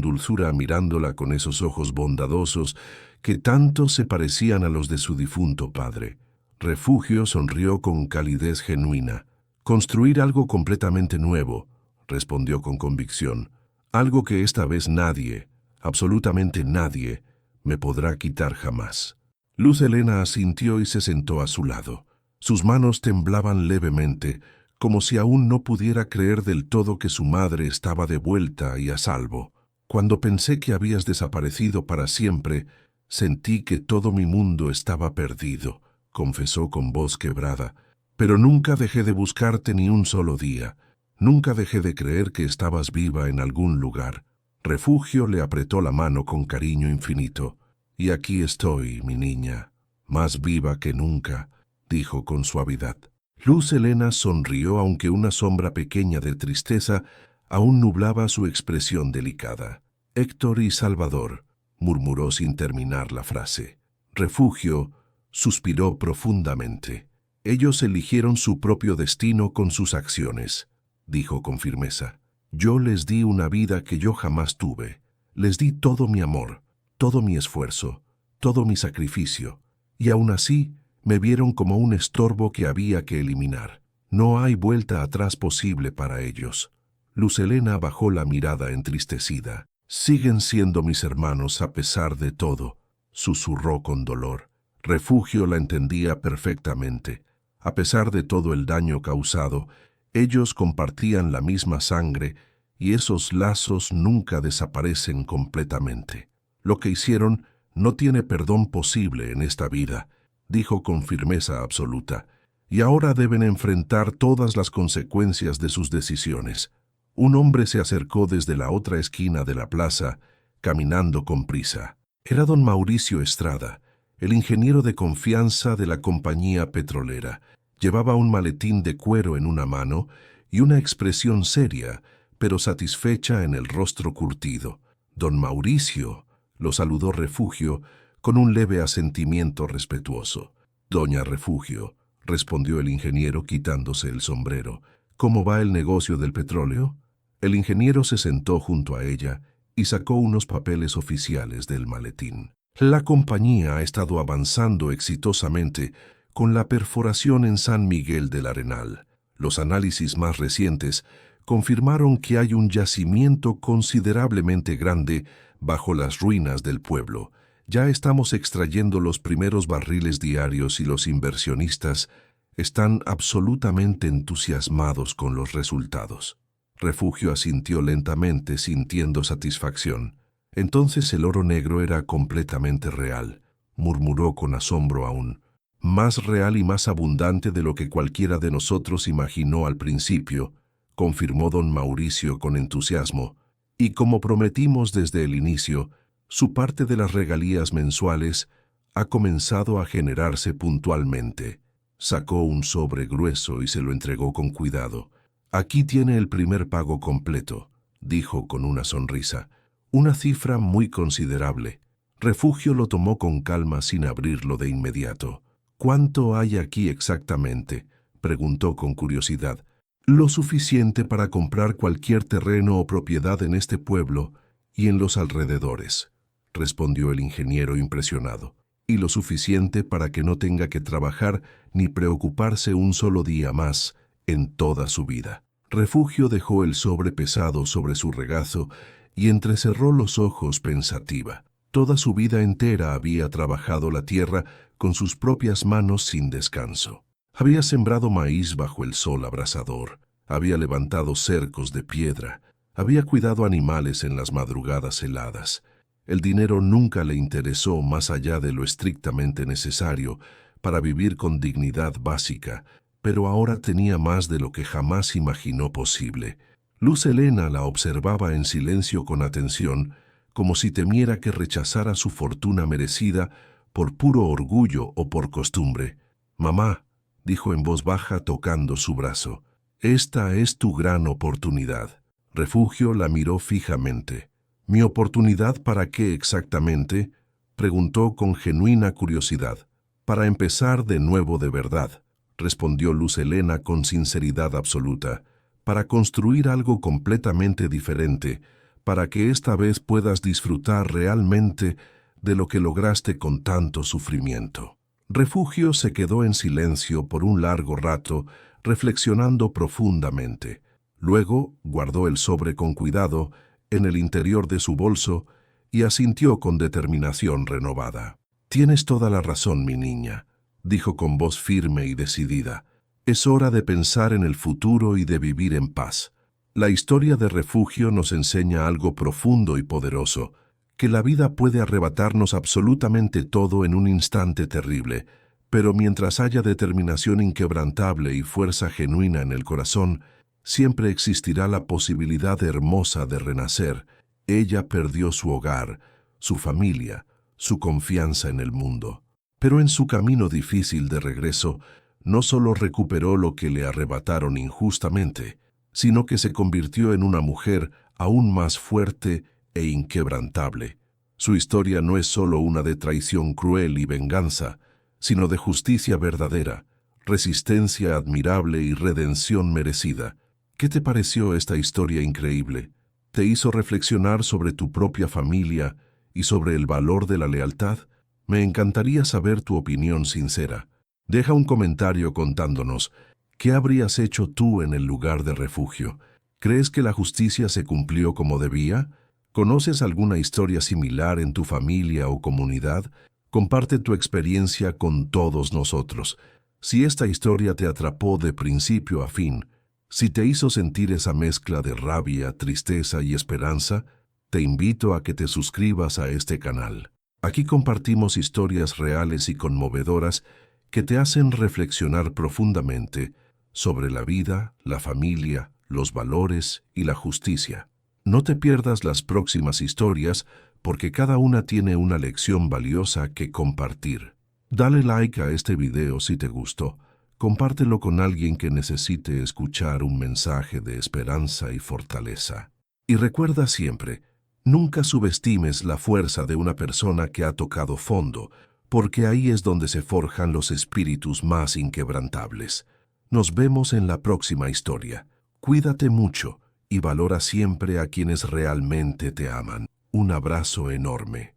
dulzura mirándola con esos ojos bondadosos que tanto se parecían a los de su difunto padre. Refugio sonrió con calidez genuina. «Construir algo completamente nuevo», respondió con convicción. «Algo que esta vez nadie, absolutamente nadie, me podrá quitar jamás». Luz Helena asintió y se sentó a su lado. Sus manos temblaban levemente, como si aún no pudiera creer del todo que su madre estaba de vuelta y a salvo. «Cuando pensé que habías desaparecido para siempre, sentí que todo mi mundo estaba perdido», confesó con voz quebrada. «Pero nunca dejé de buscarte ni un solo día. Nunca dejé de creer que estabas viva en algún lugar». Refugio le apretó la mano con cariño infinito. «Y aquí estoy, mi niña, más viva que nunca», dijo con suavidad. Luz Helena sonrió aunque una sombra pequeña de tristeza aún nublaba su expresión delicada. «Héctor y Salvador», murmuró sin terminar la frase. Refugio suspiró profundamente. «Ellos eligieron su propio destino con sus acciones», dijo con firmeza. «Yo les di una vida que yo jamás tuve. Les di todo mi amor, todo mi esfuerzo, todo mi sacrificio, y aún así me vieron como un estorbo que había que eliminar. No hay vuelta atrás posible para ellos». Luz Helena bajó la mirada entristecida. «Siguen siendo mis hermanos a pesar de todo», susurró con dolor. Refugio la entendía perfectamente. A pesar de todo el daño causado, ellos compartían la misma sangre y esos lazos nunca desaparecen completamente. «Lo que hicieron no tiene perdón posible en esta vida», dijo con firmeza absoluta, «y ahora deben enfrentar todas las consecuencias de sus decisiones». Un hombre se acercó desde la otra esquina de la plaza, caminando con prisa. Era don Mauricio Estrada, el ingeniero de confianza de la compañía petrolera. Llevaba un maletín de cuero en una mano y una expresión seria, pero satisfecha en el rostro curtido. «Don Mauricio», lo saludó Refugio con un leve asentimiento respetuoso. «Doña Refugio», respondió el ingeniero quitándose el sombrero. «¿Cómo va el negocio del petróleo?». El ingeniero se sentó junto a ella y sacó unos papeles oficiales del maletín. La compañía ha estado avanzando exitosamente con la perforación en San Miguel del Arenal. Los análisis más recientes confirmaron que hay un yacimiento considerablemente grande bajo las ruinas del pueblo. Ya estamos extrayendo los primeros barriles diarios y los inversionistas están absolutamente entusiasmados con los resultados. Refugio asintió lentamente, sintiendo satisfacción. Entonces el oro negro era completamente real, murmuró con asombro aún. Más real y más abundante de lo que cualquiera de nosotros imaginó al principio, confirmó don Mauricio con entusiasmo, y como prometimos desde el inicio, su parte de las regalías mensuales ha comenzado a generarse puntualmente. Sacó un sobre grueso y se lo entregó con cuidado. Aquí tiene el primer pago completo, dijo con una sonrisa. Una cifra muy considerable. Refugio lo tomó con calma sin abrirlo de inmediato. ¿Cuánto hay aquí exactamente?, preguntó con curiosidad. Lo suficiente para comprar cualquier terreno o propiedad en este pueblo y en los alrededores, respondió el ingeniero impresionado. Y lo suficiente para que no tenga que trabajar ni preocuparse un solo día más en toda su vida. Refugio dejó el sobre pesado sobre su regazo y entrecerró los ojos pensativa. Toda su vida entera había trabajado la tierra con sus propias manos sin descanso. Había sembrado maíz bajo el sol abrasador, había levantado cercos de piedra, había cuidado animales en las madrugadas heladas. El dinero nunca le interesó más allá de lo estrictamente necesario para vivir con dignidad básica, pero ahora tenía más de lo que jamás imaginó posible. Luz Helena la observaba en silencio con atención, como si temiera que rechazara su fortuna merecida por puro orgullo o por costumbre. «Mamá», dijo en voz baja tocando su brazo, «esta es tu gran oportunidad». Refugio la miró fijamente. «¿Mi oportunidad para qué exactamente?», preguntó con genuina curiosidad. «Para empezar de nuevo de verdad», respondió Luz Helena con sinceridad absoluta, «para construir algo completamente diferente, para que esta vez puedas disfrutar realmente de lo que lograste con tanto sufrimiento». Refugio se quedó en silencio por un largo rato, reflexionando profundamente. Luego guardó el sobre con cuidado en el interior de su bolso y asintió con determinación renovada. «Tienes toda la razón, mi niña», dijo con voz firme y decidida. «Es hora de pensar en el futuro y de vivir en paz». La historia de Refugio nos enseña algo profundo y poderoso, que la vida puede arrebatarnos absolutamente todo en un instante terrible, pero mientras haya determinación inquebrantable y fuerza genuina en el corazón, siempre existirá la posibilidad hermosa de renacer. Ella perdió su hogar, su familia, su confianza en el mundo. Pero en su camino difícil de regreso, no solo recuperó lo que le arrebataron injustamente, sino que se convirtió en una mujer aún más fuerte e inquebrantable. Su historia no es solo una de traición cruel y venganza, sino de justicia verdadera, resistencia admirable y redención merecida. ¿Qué te pareció esta historia increíble? ¿Te hizo reflexionar sobre tu propia familia y sobre el valor de la lealtad? Me encantaría saber tu opinión sincera. Deja un comentario contándonos ¿qué habrías hecho tú en el lugar de Refugio? ¿Crees que la justicia se cumplió como debía? ¿Conoces alguna historia similar en tu familia o comunidad? Comparte tu experiencia con todos nosotros. Si esta historia te atrapó de principio a fin, si te hizo sentir esa mezcla de rabia, tristeza y esperanza, te invito a que te suscribas a este canal. Aquí compartimos historias reales y conmovedoras que te hacen reflexionar profundamente sobre la vida, la familia, los valores y la justicia. No te pierdas las próximas historias porque cada una tiene una lección valiosa que compartir. Dale like a este video si te gustó. Compártelo con alguien que necesite escuchar un mensaje de esperanza y fortaleza. Y recuerda siempre, nunca subestimes la fuerza de una persona que ha tocado fondo, porque ahí es donde se forjan los espíritus más inquebrantables. Nos vemos en la próxima historia. Cuídate mucho y valora siempre a quienes realmente te aman. Un abrazo enorme.